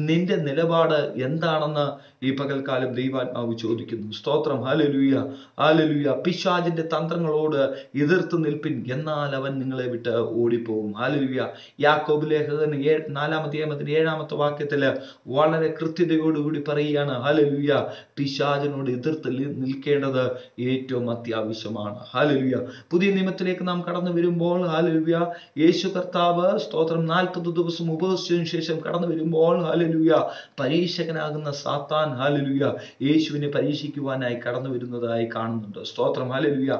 നിന്റെ നിലപാട് എന്താണെന്ന് ഈ പകൽക്കാലം ദൈവാത്മാവ് ചോദിക്കുന്നു. സ്തോത്രം. ഹല്ലേലൂയ. ഹല്ലേലൂയ. പിശാചിന്റെ തന്ത്രങ്ങളോട് എതിർത്ത് നിൽപ്പിൻ, എന്നാൽ അവൻ നിങ്ങളെ വിട്ട് ഓടിപ്പോകും. ഹല്ലേലൂയ. യാക്കോബ് ലേഖകൻ 4-ാം അധ്യായത്തിന്റെ 7-ാമത്തെ വാക്യത്തില് വളരെ കൃത്യതയോടുകൂടി പറയുകയാണ്, ഹല്ലേലൂയ പിശാചിനോട് എതിർത്ത് നിൽക്കേണ്ടത് ഏറ്റവും അത്യാവശ്യമാണ്. ഹല്ലേലൂയ. പുതിയ നിയമത്തിലേക്ക് നാം കടന്നു വരുമ്പോൾ ഹല്ലേലൂയ യേശു കർത്താവ് സ്തോത്രം 40 ദിവസം ഉപവസിച്ചതിനു ശേഷം കടന്നു വരുമ്പോൾ ഹല്ലേലൂയ പരീക്ഷകനാകുന്ന സാത്താൻ ഹല്ലേലൂയ യേശുവിനെ പരീക്ഷിക്കുവാനായി കടന്നു വരുന്നതായി കാണുന്നുണ്ട്. സ്തോത്രം. ഹല്ലേലൂയ.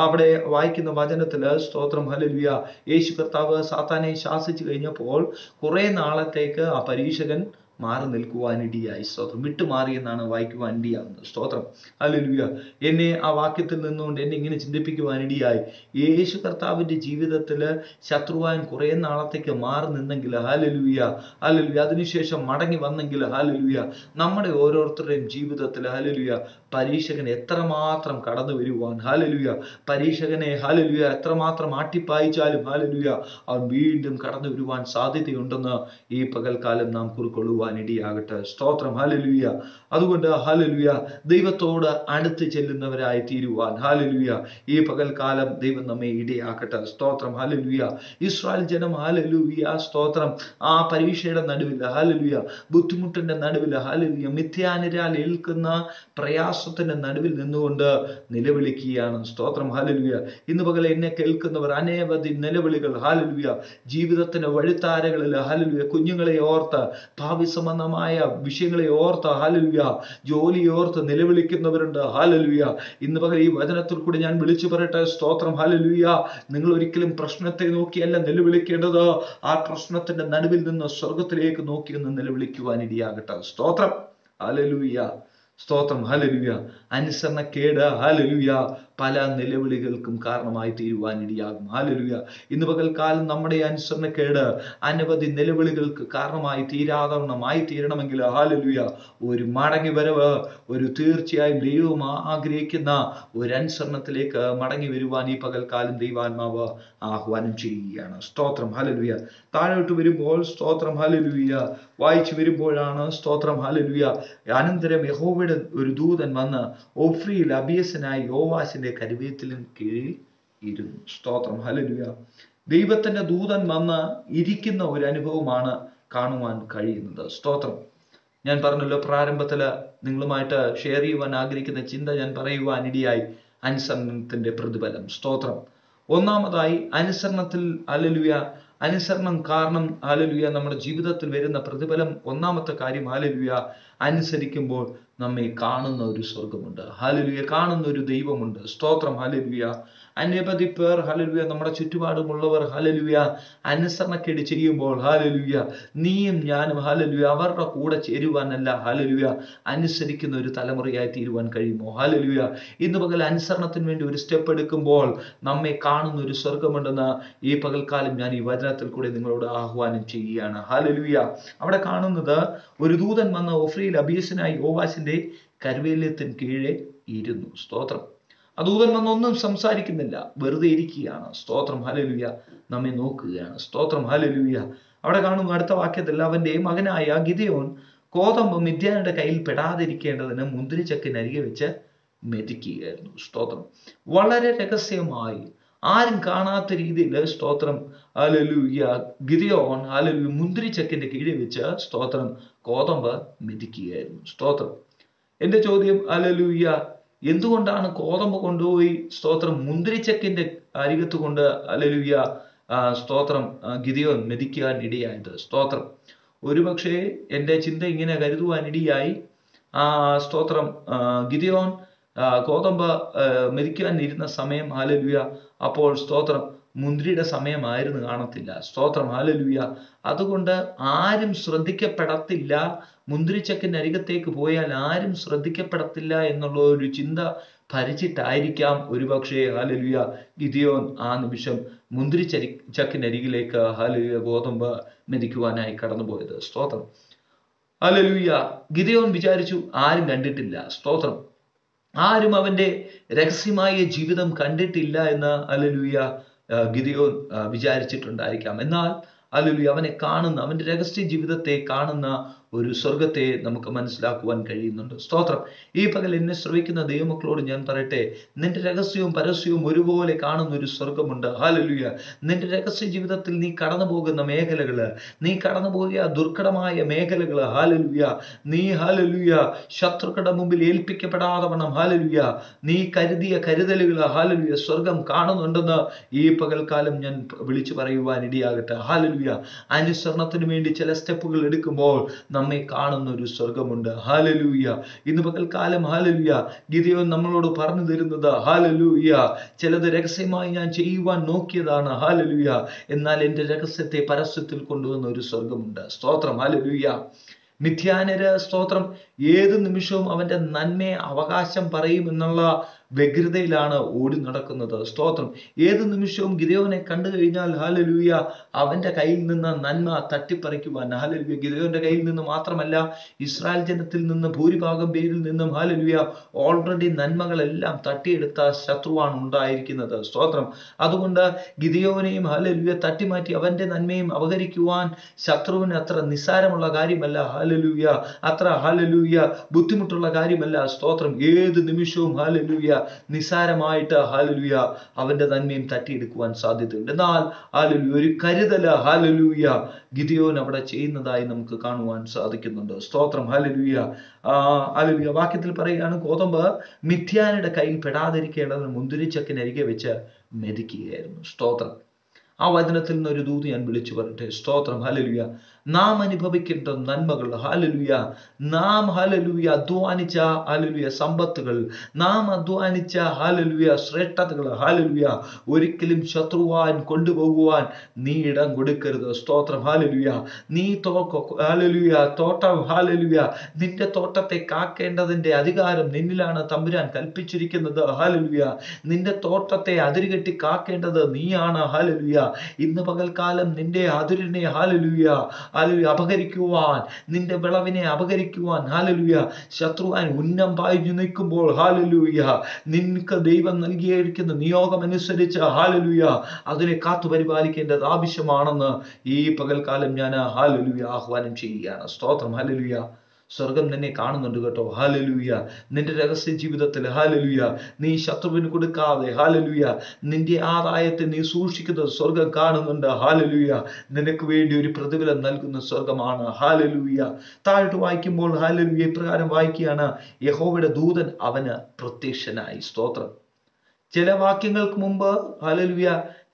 അവിടെ വായിക്കുന്ന വചനത്തില് സ്തോത്രം ഹല്ലേലൂയ യേശു കർത്താവ് സാത്താനെ ശാസിച്ചു കഴിഞ്ഞപ്പോൾ കുറെ നാളത്തേക്ക് ആ പരീക്ഷകൻ മാറി നിൽക്കുവാനിടയായി. സ്തോത്രം. വിട്ടുമാറി എന്നാണ് വായിക്കുവാൻ ഇടയാകുന്നത്. സ്തോത്രം. ഹല്ലേലൂയ. എന്നെ ആ വാക്യത്തിൽ നിന്നുകൊണ്ട് എന്നെ ഇങ്ങനെ ചിന്തിപ്പിക്കുവാനിടയായി. യേശു കർത്താവിന്റെ ജീവിതത്തിൽ ശത്രുവാൻ കുറെ നാളത്തേക്ക് മാറി നിന്നെങ്കിൽ, ഹല്ലേലൂയ, ഹല്ലേലൂയ, അതിനുശേഷം മടങ്ങി വന്നെങ്കിൽ, ഹല്ലേലൂയ, നമ്മുടെ ഓരോരുത്തരുടെയും ജീവിതത്തിൽ, ഹല്ലേലൂയ, പരീക്ഷകൻ എത്രമാത്രം കടന്നു വരുവാൻ, ഹല്ലേലൂയ, പരീക്ഷകനെ, ഹല്ലേലൂയ, എത്രമാത്രം ആട്ടിപ്പായിച്ചാലും, ഹല്ലേലൂയ, അവൻ വീണ്ടും കടന്നു വരുവാൻ സാധ്യതയുണ്ടെന്ന് ഈ പകൽക്കാലം നാം കുറിക്കൊള്ളുവാൻ ഇടയാകട്ടെ. സ്തോത്രം. ഹല്ലേലൂയ. അതുകൊണ്ട് ഹല്ലേലൂയ, ദൈവത്തോട് അടുത്ത് ചെല്ലുന്നവരായി തീരുവാൻ, ഹല്ലേലൂയ, ഈ പകൽക്കാലം ദൈവം നമ്മെ ഇടയാക്കട്ടെ. സ്തോത്രം. ഹല്ലേലൂയ. ഇസ്രായേൽ ജനം, ഹല്ലേലൂയ, സ്തോത്രം, ആ പരീക്ഷയുടെ നടുവിൽ, ഹല്ലേലൂയ, ബുദ്ധിമുട്ടിന്റെ നടുവിൽ, ഹല്ലേലൂയ, മിഥ്യാനിരാൽ ഏൽക്കുന്ന പ്രയാസത്തിന്റെ നടുവിൽ നിന്നുകൊണ്ട് നിലവിളിക്കുകയാണ്. സ്തോത്രം. ഹല്ലേലൂയ. ഇന്ന് പകൽ എന്നെ കേൾക്കുന്നവർ അനേവധി നിലവിളികൾ, ഹല്ലേലൂയ, ജീവിതത്തിന്റെ വഴിത്താരകളിൽ, ഹല്ലേലൂയ, കുഞ്ഞുങ്ങളെ ഓർത്ത്, ഭാവി സംബന്ധമായ വിഷയങ്ങളെ ഓർത്ത്, ഹല്ലേലൂയ, ജോലിയെ ഓർത്ത് നിലവിളിക്കുന്നവരുണ്ട്. ഹല്ലേലൂയ. ഇന്ന് പകൽ ഈ വചനത്തിൽ കൂടി ഞാൻ വിളിച്ചു പറയട്ടെ. സ്തോത്രം. ഹല്ലേലൂയ. നിങ്ങൾ ഒരിക്കലും പ്രശ്നത്തെ നോക്കിയല്ല നിലവിളിക്കേണ്ടത്. ആ പ്രശ്നത്തിന്റെ നടുവിൽ നിന്ന് സ്വർഗത്തിലേക്ക് നോക്കി ഒന്ന് നിലവിളിക്കുവാൻ ഇടയാകട്ടെ. സ്തോത്രം. ഹല്ലേലൂയ. സ്തോത്രം. ഹല്ലേലൂയ. അനുസരണക്കേട്, ഹല്ലേലൂയ, പല നിലവിളികൾക്കും കാരണമായി തീരുവാൻ ഇടയാകും. ഹല്ലേലൂയ. ഇന്ന് പകൽക്കാലം നമ്മുടെ അനുസരണക്കേട് അനവധി നിലവിളികൾക്ക് കാരണമായി തീരാതവണ്ണമായി തീരണമെങ്കിൽ, ഹല്ലേലൂയ, ഒരു മടങ്ങി വരവ്, ഒരു തീർച്ചയായും ദൈവം ആഗ്രഹിക്കുന്ന ഒരു അനുസരണത്തിലേക്ക് മടങ്ങി വരുവാൻ ഈ പകൽക്കാലം ദൈവാത്മാവ് ആഹ്വാനം ചെയ്യുകയാണ്. സ്തോത്രം. ഹല്ലേലൂയ. താഴോട്ട് വരുമ്പോൾ, സ്തോത്രം, ഹല്ലേലൂയ, വായിച്ചു വരുമ്പോഴാണ്, സ്തോത്രം, ഹല്ലേലൂയ, അനന്തരം യഹോവയുടെ ഒരു ദൂതൻ വന്ന് ഓഫ്രിയിൽ അബിയസനായ യോവാശിന്റെ കരുവേലത്തിന് കീഴിൽ ഇരുന്നു. സ്തോത്രം. ഹല്ലേലൂയ. ദൈവത്തിന്റെ ദൂതൻ വന്ന് ഇരിക്കുന്ന ഒരു അനുഭവമാണ് കാണുവാൻ കഴിയുന്നത്. സ്തോത്രം. ഞാൻ പറഞ്ഞല്ലോ, പ്രാരംഭത്തില് നിങ്ങളുമായിട്ട് ഷെയർ ചെയ്യുവാൻ ആഗ്രഹിക്കുന്ന ചിന്ത ഞാൻ പറയുവാൻ ഇടയായി. അനുസരണത്തിന്റെ പ്രതിഫലം. സ്തോത്രം. ഒന്നാമതായി അനുസരണത്തിൽ, ഹല്ലേലൂയ, അനുസരണം കാരണം, ഹല്ലേലൂയ, നമ്മുടെ ജീവിതത്തിൽ വരുന്ന പ്രതിഫലം. ഒന്നാമത്തെ കാര്യം, ഹല്ലേലൂയ, അനുസരിക്കുമ്പോൾ നമ്മെ കാണുന്ന ഒരു സ്വർഗമുണ്ട്. ഹല്ലേലൂയ. കാണുന്ന ഒരു ദൈവമുണ്ട്. സ്തോത്രം. ഹല്ലേലൂയ. അനവധി പേർ, ഹല്ലേലൂയ, നമ്മുടെ ചുറ്റുപാടുമുള്ളവർ, ഹല്ലേലൂയ, അനുസരണക്കേട് ചെയ്യുമ്പോൾ, ഹല്ലേലൂയ, നീയും ഞാനും, ഹല്ലേലൂയ, അവരുടെ കൂടെ ചേരുവാനല്ല, ഹല്ലേലൂയ, അനുസരിക്കുന്ന ഒരു തലമുറയായി തീരുവാൻ കഴിയുമോ? ഹല്ലേലൂയ. ഇന്ന് പകൽ അനുസരണത്തിന് വേണ്ടി ഒരു സ്റ്റെപ്പ് എടുക്കുമ്പോൾ നമ്മെ കാണുന്ന ഒരു സ്വർഗമുണ്ടെന്ന് ഈ പകൽക്കാലം ഞാൻ ഈ വചനത്തിൽ കൂടെ നിങ്ങളോട് ആഹ്വാനം ചെയ്യുകയാണ്. ഹല്ലേലൂയ. അവിടെ കാണുന്നത്, ഒരു ദൂതൻ വന്ന് ഓഫ്രിയിൽ അബീസനായി യോവാശിന്റെ കരുവേലത്തിന് കീഴെ ഇരുന്നു. സ്തോത്രം. ആ ദൂതൻ വന്നൊന്നും സംസാരിക്കുന്നില്ല, വെറുതെ ഇരിക്കുകയാണ്. സ്തോത്രം. ഹല്ലേലൂയ. നമ്മെ നോക്കുകയാണ്. സ്തോത്രം. ഹല്ലേലൂയ. അവിടെ കാണുന്നു അടുത്ത വാക്യത്തിൽ, അവന്റെ മകനായ ഗിദെയോൻ കോതമ്പ് മിദ്യാന്റെ കയ്യിൽ പെടാതിരിക്കേണ്ടതിന് മുന്തിരിച്ചക്കിനരികെ വെച്ച് മെതിക്കുകയായിരുന്നു. സ്തോത്രം. വളരെ രഹസ്യമായി, ആരും കാണാത്ത രീതിയിൽ, സ്തോത്രം, ഹല്ലേലൂയ, ഗിദെയോൻ, ഹല്ലേലൂയ, മുന്തിരിച്ചക്കിന്റെ കീഴിൽ വെച്ച്, സ്തോത്രം, കോതമ്പ് മെതിക്കുകയായിരുന്നു. സ്തോത്രം. എന്റെ ചോദ്യം, ഹല്ലേലൂയ, എന്തുകൊണ്ടാണ് കോതമ്പ് കൊണ്ടുപോയി, സ്തോത്രം, മുന്തിരിച്ചക്കിന്റെ അരികത്ത് കൊണ്ട്, ഹല്ലേലൂയ, സ്തോത്രം, ഗിദെയോൻ മെതിക്കാൻ ഇടയായത്? സ്തോത്രം. ഒരുപക്ഷെ എൻ്റെ ചിന്ത ഇങ്ങനെ കരുതുവാൻ ഇടയായി, സ്തോത്രം, ഗിദെയോൻ കോതമ്പ് മെതിക്കാൻ ഇരുന്ന സമയം, ഹല്ലേലൂയ, അപ്പോൾ, സ്തോത്രം, മുന്തിരിയുടെ സമയമായിരുന്നു കാണത്തില്ല. സ്തോത്രം. ഹല്ലേലൂയ. അതുകൊണ്ട് ആരും ശ്രദ്ധിക്കപ്പെടത്തില്ല, മുന്തിരിച്ചക്കിന്റെ അരികത്തേക്ക് പോയാൽ ആരും ശ്രദ്ധിക്കപ്പെടത്തില്ല എന്നുള്ള ഒരു ചിന്ത ഭരിച്ചിട്ടായിരിക്കാം ഒരുപക്ഷെ, ഹല്ലേലൂയ, ഗിദെയോൻ ആ നിമിഷം മുന്തിരിച്ചക്കിനരികിലേക്ക്, ഹല്ലേലൂയ, ഗോതമ്പ് മെതിക്കുവാനായി കടന്നുപോയത്. സ്തോത്രം. ഹല്ലേലൂയ. ഗിദെയോൻ വിചാരിച്ചു, ആരും കണ്ടിട്ടില്ല. സ്തോത്രം. ആരും അവന്റെ രഹസ്യമായ ജീവിതം കണ്ടിട്ടില്ല എന്ന്, ഹല്ലേലൂയ, ഗിദെയോൻ വിചാരിച്ചിട്ടുണ്ടായിരിക്കാം. എന്നാൽ, ഹല്ലേലൂയ, അവനെ കാണുന്ന, അവന്റെ രഹസ്യ ജീവിതത്തെ കാണുന്ന ഒരു സ്വർഗത്തെ നമുക്ക് മനസ്സിലാക്കുവാൻ കഴിയുന്നുണ്ട്. സ്തോത്രം. ഈ പകൽ എന്നെ ശ്രവിക്കുന്ന ദൈവമക്കളോട് ഞാൻ പറയട്ടെ, നിന്റെ രഹസ്യവും പരസ്യവും ഒരുപോലെ കാണുന്ന ഒരു സ്വർഗമുണ്ട്. ഹല്ലേലൂയ. നിന്റെ രഹസ്യ ജീവിതത്തിൽ നീ കടന്നു പോകുന്ന മേഖലകള്, നീ കടന്നു പോയ ദുർഘടമായ മേഖലകള്, ഹല്ലേലൂയ, നീ, ഹല്ലേലൂയ, ശത്രുക്കളുടെ മുമ്പിൽ ഏൽപ്പിക്കപ്പെടാതെ വണ്ണം, ഹല്ലേലൂയ, നീ കരുതിയ കരുതലുകള്, ഹല്ലേലൂയ, സ്വർഗം കാണുന്നുണ്ടെന്ന് ഈ പകൽക്കാലം ഞാൻ വിളിച്ചു പറയുവാൻ ഇടയാകട്ടെ. ഹല്ലേലൂയ. അനുസരണത്തിന് വേണ്ടി ചില സ്റ്റെപ്പുകൾ എടുക്കുമ്പോൾ നമ്മെ കാണുന്ന ഒരു സ്വർഗമുണ്ട്. ഹല്ലേലൂയ. ഇന്ന് പകൽക്കാലം, ഹല്ലേലൂയ, ഗിദെയോൻ നമ്മളോട് പറഞ്ഞു തരുന്നത്, ഹല്ലേലൂയ, ചിലത് രഹസ്യമായി ഞാൻ ചെയ്യുവാൻ നോക്കിയതാണ്, ഹല്ലേലൂയ, എന്നാൽ എൻ്റെ രഹസ്യത്തെ പരസ്യത്തിൽ കൊണ്ടുവന്ന ഒരു സ്വർഗമുണ്ട്. സ്തോത്രം. ഹല്ലേലൂയ. മിഥ്യാന്യര് സ്തോത്രം ഏത് നിമിഷവും അവന്റെ നന്മയെ അവകാശം പറയും എന്നുള്ള വ്യഗ്രതയിലാണ് ഓടി നടക്കുന്നത്. സ്തോത്രം ഏത് നിമിഷവും ഗിദെയോനെ കണ്ടു കഴിഞ്ഞാൽ ഹല്ലേലൂയ അവന്റെ കയ്യിൽ നിന്ന് നന്മ തട്ടിപ്പറിക്കുവാൻ, ഹല്ലേലൂയ ഗിദെയോന്റെ കയ്യിൽ നിന്ന് മാത്രമല്ല ഇസ്രായേൽ ജനത്തിൽ നിന്ന് ഭൂരിഭാഗം പേരിൽ നിന്നും ഹല്ലേലൂയ ഓൾറെഡി നന്മകളെല്ലാം തട്ടിയെടുത്ത ശത്രുവാണ് ഉണ്ടായിരിക്കുന്നത്. സ്തോത്രം അതുകൊണ്ട് ഗിദെയോനെയും ഹല്ലേലൂയ തട്ടിമാറ്റി അവന്റെ നന്മയും അപഹരിക്കുവാൻ ശത്രുവിന് അത്ര നിസ്സാരമുള്ള കാര്യമല്ല. ഹല്ലേലൂയ അത്ര ഹല്ലേലൂയ ബുദ്ധിമുട്ടുള്ള കാര്യമല്ല. സ്തോത്രം ഏത് നിമിഷവും ഹല്ലേലൂയ നിസ്സാരമായിട്ട് ഹല്ലേലൂയ അവന്റെ നന്മയും തട്ടിയെടുക്കുവാൻ സാധ്യതയുണ്ട്. എന്നാൽ ഹല്ലേലൂയ ഒരു കരുതല ഹല്ലേലൂയ ഗിദെയോൻ അവിടെ ചെയ്യുന്നതായി നമുക്ക് കാണുവാൻ സാധിക്കുന്നുണ്ട്. സ്തോത്രം ഹല്ലേലൂയ ഹല്ലേലൂയ വാക്യത്തിൽ പറയുകയാണ്, ഗോതമ്പ് മിഥ്യാനയുടെ കയ്യിൽ പെടാതിരിക്കേണ്ടതിന് മുന്തിരിച്ചക്കിനരികെ വെച്ച് മെതിക്കുകയായിരുന്നു. സ്തോത്രം ആ വചനത്തിൽ നിന്ന് ഒരു ദൂത് ഞാൻ വിളിച്ചു പറയട്ടെ. സ്തോത്രം ഹല്ലേലൂയ നാം അനുഭവിക്കേണ്ട നന്മകൾ, ഹല്ലേലൂയ നാം ഹല്ലേലൂയ അധ്വാനിച്ച ഹല്ലേലൂയ സമ്പത്തുകൾ, നാം അധ്വാനിച്ച ഹല്ലേലൂയ ശ്രേഷ്ഠതകൾ ഹല്ലേലൂയ ഒരിക്കലും ശത്രുവാൻ കൊണ്ടുപോകുവാൻ നീ ഇടം കൊടുക്കരുത്. സ്തോത്രം ഹല്ലേലൂയ നീ ഹല്ലേലൂയ തോട്ടം ഹല്ലേലൂയ നിന്റെ തോട്ടത്തെ കാക്കേണ്ടതിന്റെ അധികാരം നിന്നിലാണ് തമ്പുരാൻ കൽപ്പിച്ചിരിക്കുന്നത്. ഹല്ലേലൂയ നിന്റെ തോട്ടത്തെ അതിരുകെട്ടി കാക്കേണ്ടത് നീയാണ്. ഹല്ലേലൂയ ഇന്ന് പകൽക്കാലം നിന്റെ അതിരിനെ ഹല്ലേലൂയ അപഹരിക്കുവാൻ, നിന്റെ വിളവിനെ അപഹരിക്കുവാൻ ഹല്ലേലൂയ ശത്രുവാൻ ഉന്നം പായിച്ചു നിൽക്കുമ്പോൾ ഹല്ലേലൂയ നിനക്ക് ദൈവം നൽകിയിരിക്കുന്ന നിയോഗം അനുസരിച്ച് ഹല്ലേലൂയ അതിനെ കാത്തു പരിപാലിക്കേണ്ടത് ആവശ്യമാണെന്ന് ഈ പകൽക്കാലം ഞാൻ ഹല്ലേലൂയ ആഹ്വാനം ചെയ്യുകയാണ്. സ്തോത്രം ഹല്ലേലൂയ സ്വർഗം നിന്നെ കാണുന്നുണ്ട് കേട്ടോ. ഹല്ലേലൂയ നിന്റെ രഹസ്യ ജീവിതത്തിൽ ഹല്ലേലൂയ നീ ശത്രുവിന് കൊടുക്കാതെ ഹല്ലേലൂയ നിന്റെ ആദായത്തെ നീ സൂക്ഷിക്കുന്നത് സ്വർഗം കാണുന്നുണ്ട്. ഹല്ലേലൂയ നിനക്ക് വേണ്ടി ഒരു പ്രതിഫലം നൽകുന്ന സ്വർഗമാണ്. ഹല്ലേലൂയ താഴോട്ട് വായിക്കുമ്പോൾ ഹല്ലേലൂയ ഇപ്രകാരം വായിക്കുകയാണ്, യഹോവയുടെ ദൂതൻ അവന് പ്രത്യക്ഷനായി. സ്തോത്രം ചില വാക്യങ്ങൾക്ക് മുമ്പ് ഹല്ലേലൂയ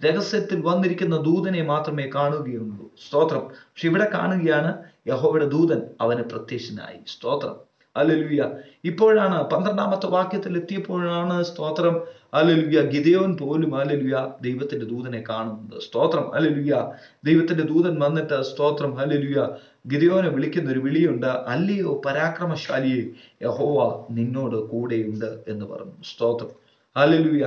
രഹസ്യത്തിൽ വന്നിരിക്കുന്ന ദൂതനെ മാത്രമേ കാണുകയുള്ളൂ. സ്തോത്രം പക്ഷെ ഇവിടെ കാണുകയാണ് യഹോവയുടെ ദൂതൻ അവന് പ്രത്യക്ഷനായി. സ്തോത്രം ഹല്ലേലൂയ ഇപ്പോഴാണ് 12ാമത്തെ വാക്യത്തിൽ എത്തിയപ്പോഴാണ് സ്തോത്രം ഹല്ലേലൂയ ഗിദെയോൻ പോലും ഹല്ലേലൂയ ദൈവത്തിന്റെ ദൂതനെ കാണുന്നത്. സ്തോത്രം ഹല്ലേലൂയ ദൈവത്തിന്റെ ദൂതൻ വന്നിട്ട് സ്തോത്രം ഹല്ലേലൂയ ഗിദെയോനെ വിളിക്കുന്ന ഒരു വിളിയുണ്ട്, അല്ലയോ പരാക്രമശാലിയെ യഹോവ നിന്നോട് കൂടെയുണ്ട് എന്ന് പറഞ്ഞു. സ്തോത്രം ഹല്ലേലൂയ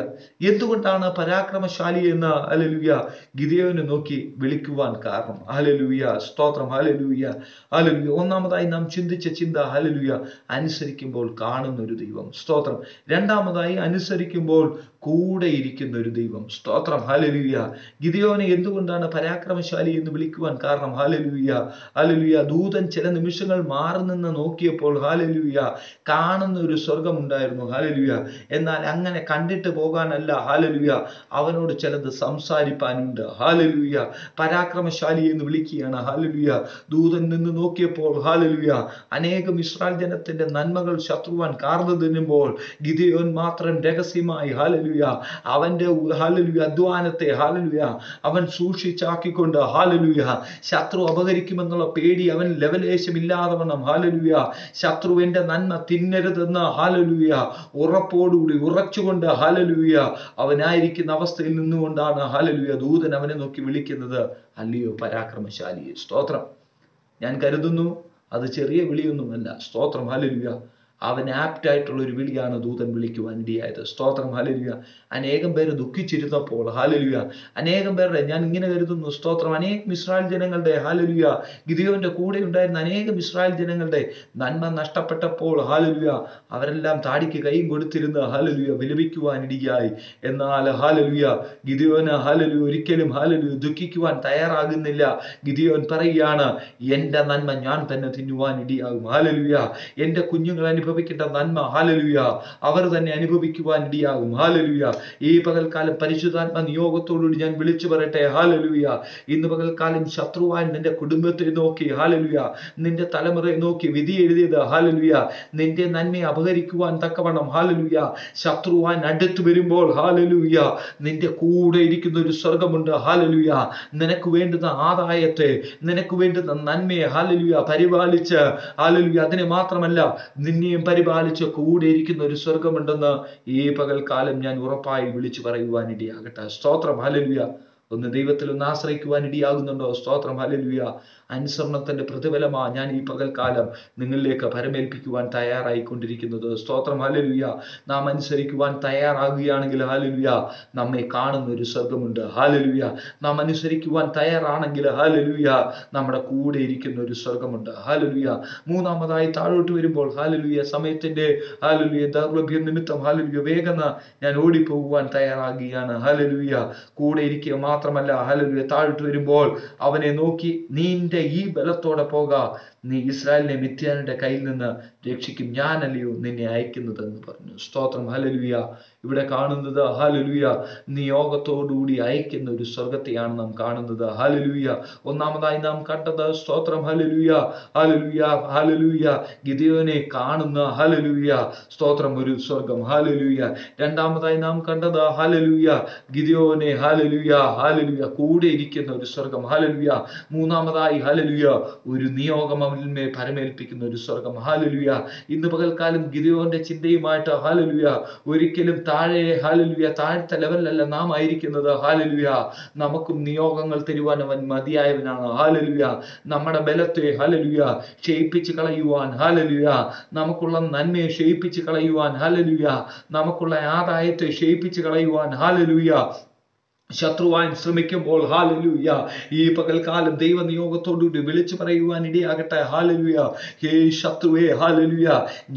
എന്തുകൊണ്ടാണ് പരാക്രമശാലി എന്ന് ഹല്ലേലൂയ ഗിദെയോനെ നോക്കി വിളിക്കുവാൻ കാരണം? ഹല്ലേലൂയ സ്തോത്രം ഹല്ലേലൂയ ഹല്ലേലൂയ ഒന്നാമതായി നാം ചിന്തിച്ച ചിന്ത ഹല്ലേലൂയ അനുസരിക്കുമ്പോൾ കാണുന്ന ഒരു ദൈവം. സ്തോത്രം രണ്ടാമതായി അനുസരിക്കുമ്പോൾ കൂടെ ഇരിക്കുന്ന ഒരു ദൈവം. സ്തോത്രം ഹല്ലേലൂയ ഗിദെയോനെ എന്തുകൊണ്ടാണ് പരാക്രമശാലി എന്ന് വിളിക്കുവാൻ കാരണം? ഹല്ലേലൂയ ഹല്ലേലൂയ ദൂതൻ ചില നിമിഷങ്ങൾ മാറി നിന്ന് നോക്കിയപ്പോൾ ഹല്ലേലൂയ കാണുന്ന ഒരു സ്വർഗം ഉണ്ടായിരുന്നു. ഹല്ലേലൂയ എന്നാൽ അങ്ങനെ കണ്ടിട്ട് പോകാനല്ല ഹല്ലേലൂയ അവനോട് ചിലത് സംസാരിപ്പാനുണ്ട്. ഹല്ലേലൂയ പരാക്രമശാലി എന്ന് വിളിക്കുകയാണ്. ഹല്ലേലൂയ ദൂതൻ നിന്ന് നോക്കിയപ്പോൾ ഹല്ലേലൂയ അനേകം ഇസ്രായേൽ ജനത്തിന്റെ നന്മകൾ ശത്രുവാൻ കാർന്നു തിന്നുമ്പോൾ ഗിദെയോൻ മാത്രം രഹസ്യമായി ഹല്ലേലൂയ അവന്റെ ഹല്ലേലൂയ അധ്വാനത്തെ ഹല്ലേലൂയ അവൻ സൂക്ഷിച്ചാക്കിക്കൊണ്ട് ഹല്ലേലൂയ ശത്രു അപഹരിക്കുമെന്നുള്ള പേടി അവൻ ലെവലേശമില്ലാതെ വണ്ണം ഹല്ലേലൂയ ശത്രുവിന്റെ നന്മ തിന്നരുതെന്ന് ഹല്ലേലൂയ ഉറപ്പോടുകൂടി ഉറച്ചുകൊണ്ട് ഹല്ലേലൂയ അവനായിരിക്കുന്ന അവസ്ഥയിൽ നിന്നുകൊണ്ടാണ് ഹല്ലേലൂയ ദൂതൻ അവനെ നോക്കി വിളിക്കുന്നത്, അല്ലയോ പരാക്രമശാലിയെ. സ്തോത്രം ഞാൻ കരുതുന്നു അത് ചെറിയ വിളിയൊന്നുമല്ല. സ്തോത്രം ഹല്ലേലൂയ അവൻ ആപ്റ്റ് ആയിട്ടുള്ള ഒരു വിളിയാണ് ദൂതൻ വിളിക്കുവാൻ ഇടയായത്. സ്തോത്രം ഹല്ലേലൂയ അനേകം പേര് ദുഃഖിച്ചിരുന്നപ്പോൾ ഹല്ലേലൂയ അനേകം പേരുടെ ഞാൻ ഇങ്ങനെ കരുതുന്നു സ്തോത്രം അനേകം ഇസ്രായേൽ ജനങ്ങളുടെ ഹല്ലേലൂയ ഗിദെയോന്റെ കൂടെ ഉണ്ടായിരുന്ന അനേകം ഇസ്രായേൽ ജനങ്ങളുടെ നന്മ നഷ്ടപ്പെട്ടപ്പോൾ ഹല്ലേലൂയ അവരെല്ലാം താടിക്ക് കൈയും കൊടുത്തിരുന്ന് ഹല്ലേലൂയ വിലപിക്കുവാൻ ഇടയായി. എന്നാൽ ഹല്ലേലൂയ ഗിദെയോന് ഹല്ലേലൂയ ഒരിക്കലും ഹല്ലേലൂയ ദുഃഖിക്കുവാൻ തയ്യാറാകുന്നില്ല. ഗിദെയോൻ പറയുകയാണ്, എന്റെ നന്മ ഞാൻ തന്നെ തിന്നുവാൻ ഇടയാകും. ഹല്ലേലൂയ എന്റെ കുഞ്ഞുങ്ങൾ അനുഭവിക്കേണ്ട നന്മ ഹല്ലേലൂയ അവർ തന്നെ അനുഭവിക്കുവാൻ ഇടയാകും. ഹല്ലേലൂയ ഈ പകൽക്കാലം പരിശുദ്ധാത്മ നിയോഗത്തോടുകൂടി ഞാൻ വിളിച്ചു പറയട്ടെ ഹല്ലേലൂയ ഇന്ന് പകൽക്കാലം ശത്രുവാൻ നിന്റെ കുടുംബത്തെ നോക്കി ഹല്ലേലൂയ നിന്റെ തലമുറയെ നോക്കി വിധി എഴുതിയത് ഹല്ലേലൂയ നിന്റെ നന്മയെ അപഹരിക്കുവാൻ തക്കവണ്ണം ഹല്ലേലൂയ ശത്രുവാൻ അടുത്ത് വരുമ്പോൾ ഹല്ലേലൂയ നിന്റെ കൂടെ ഇരിക്കുന്ന ഒരു സ്വർഗമുണ്ട്. ഹല്ലേലൂയ നിനക്ക് വേണ്ടുന്ന ആദായത്തെ നിനക്ക് വേണ്ടുന്ന നന്മയെ ഹല്ലേലൂയ പരിപാലിച്ച് ഹല്ലേലൂയ അതിനെ മാത്രമല്ല നിന്നെയും പരിപാലിച്ച് കൂടെ ഇരിക്കുന്ന ഒരു സ്വർഗമുണ്ടെന്ന് ഈ പകൽക്കാലം ഞാൻ ഉറപ്പായി വിളിച്ചു പറയുവാൻ ഇടയാകട്ടെ. സ്തോത്രം ഹല്ലേലൂയ ഒന്ന് ദൈവത്തിൽ ഒന്ന് ആശ്രയിക്കുവാൻ ഇടയാകുന്നുണ്ടോ? സ്തോത്രം ഹല്ലേലൂയ അനുസരണത്തിന്റെ പ്രതിഫലമാ ഞാൻ ഈ പകൽക്കാലം നിങ്ങളിലേക്ക് പരമേൽപ്പിക്കുവാൻ തയ്യാറായിക്കൊണ്ടിരിക്കുന്നത്. സ്തോത്രം. ഹല്ലേലൂയ. നാം അനുസരിക്കുവാൻ തയ്യാറാകുകയാണെങ്കിൽ ഹല്ലേലൂയ നമ്മെ കാണുന്ന ഒരു സ്വർഗമുണ്ട്. ഹല്ലേലൂയ. നാം അനുസരിക്കുവാൻ തയ്യാറാണെങ്കിൽ ഹല്ലേലൂയ നമ്മുടെ കൂടെ ഇരിക്കുന്ന ഒരു സ്വർഗമുണ്ട്. ഹല്ലേലൂയ. മൂന്നാമതായി താഴോട്ട് വരുമ്പോൾ ഹല്ലേലൂയ സമയത്തിന്റെ ഹല്ലേലൂയ ദൗർലഭ്യം നിമിത്തം ഹല്ലേലൂയ വേഗം ഞാൻ ഓടിപ്പോകുവാൻ തയ്യാറാകുകയാണ്. ഹല്ലേലൂയ. കൂടെ ഇരിക്കുക മാത്രമല്ല ഹല്ലേലൂയ താഴോട്ട് വരുമ്പോൾ അവനെ നോക്കി നിന്റെ ഈ ബലത്തോടെ പോക, നീ ഇസ്രായേലിനെ മിദ്യാന്റെ കയ്യിൽ നിന്ന് രക്ഷിക്കും, ഞാനല്ലയോ നിന്നെ അയക്കുന്നതെന്ന് പറഞ്ഞു. സ്തോത്രം. ഹല്ലേലൂയ. ഇവിടെ കാണുന്നത് ഹല്ലേലൂയ നിയോഗത്തോടുകൂടി അയക്കുന്ന ഒരു സ്വർഗത്തെയാണ് നാം കാണുന്നത്. ഹല്ലേലൂയ. ഒന്നാമതായി നാം കണ്ടത് സ്തോത്രം ഹല്ലേലൂയ ഹല്ലേലൂയ ഹല്ലേലൂയ ഗിദെയോനെ കാണുന്ന ഹല്ലേലൂയ സ്തോത്രം ഒരു സ്വർഗം. ഹല്ലേലൂയ. രണ്ടാമതായി നാം കണ്ടത് ഹല്ലേലൂയ ഗിദെയോനെ ഹല്ലേലൂയ ഹല്ലേലൂയ കൂടെ ഇരിക്കുന്ന ഒരു സ്വർഗം. ഹല്ലേലൂയ. മൂന്നാമതായി ഹല്ലേലൂയ ഒരു നിയോഗം അവനിന്മേൽ പരമേൽപ്പിക്കുന്ന ഒരു സ്വർഗം. ഹല്ലേലൂയ. ഇന്ന് പകൽക്കാലം ഗിദെയോന്റെ ചിന്തയുമായിട്ട് ഹല്ലേലൂയ ഒരിക്കലും താഴെ ഹല്ലേലൂയ താഴത്തെ ലെവലിലല്ല നാം ആയിരിക്കുന്നത്. ഹല്ലേലൂയ. നമുക്കും നിയോഗങ്ങൾ തരുവാൻ അവൻ മതിയായവനാണ്. ഹല്ലേലൂയ. നമ്മുടെ ബലത്തെ ഹല്ലേലൂയ ക്ഷയിപ്പിച്ച് കളയുവാൻ ഹല്ലേലൂയ നമുക്കുള്ള നന്മയെ ക്ഷയിപ്പിച്ച് കളയുവാൻ ഹല്ലേലൂയ നമുക്കുള്ള ആദായത്തെ ക്ഷയിപ്പിച്ച് കളയുവാൻ ഹല്ലേലൂയ ശത്രുവാൻ ശ്രമിക്കുമ്പോൾ ഹല്ലേലൂയ ഈ പകൽക്കാലം ദൈവ നിയോഗത്തോടുകൂടി വിളിച്ചു പറയുവാൻ ഇടയാകട്ടെ. ഹല്ലേലൂയ. ഹേ ശത്രുവേ ഹല്ലേലൂയ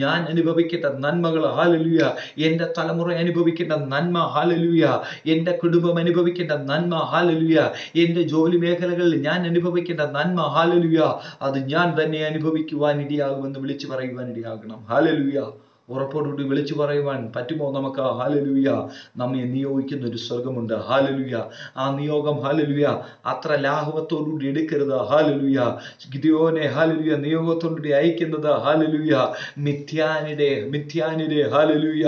ഞാൻ അനുഭവിക്കേണ്ട നന്മകൾ ഹല്ലേലൂയ എൻ്റെ തലമുറ അനുഭവിക്കേണ്ട നന്മ ഹല്ലേലൂയ എൻ്റെ കുടുംബം അനുഭവിക്കേണ്ട നന്മ ഹല്ലേലൂയ എൻ്റെ ജോലി മേഖലകളിൽ ഞാൻ അനുഭവിക്കേണ്ട നന്മ ഹല്ലേലൂയ അത് ഞാൻ തന്നെ അനുഭവിക്കുവാൻ ഇടയാകുമെന്ന് വിളിച്ചു പറയുവാൻ ഇടയാകണം. ഹല്ലേലൂയ. ഉറപ്പോടുകൂടി വിളിച്ചു പറയുവാൻ പറ്റുമോ നമുക്ക്? ഹല്ലേലൂയ. നമ്മെ നിയോഗിക്കുന്ന ഒരു സ്വർഗമുണ്ട്. ഹല്ലേലൂയ. ആ നിയോഗം ഹല്ലേലൂയ അത്ര ലാഘവത്തോടുകൂടി എടുക്കരുത്. ഹല്ലേലൂയ. ഗിദെയോനെ ഹല്ലേലൂയ നിയോഗത്തോടുകൂടി അയക്കുന്നത് ഹല്ലേലൂയ മിദ്യാന്യരെ ഹല്ലേലൂയ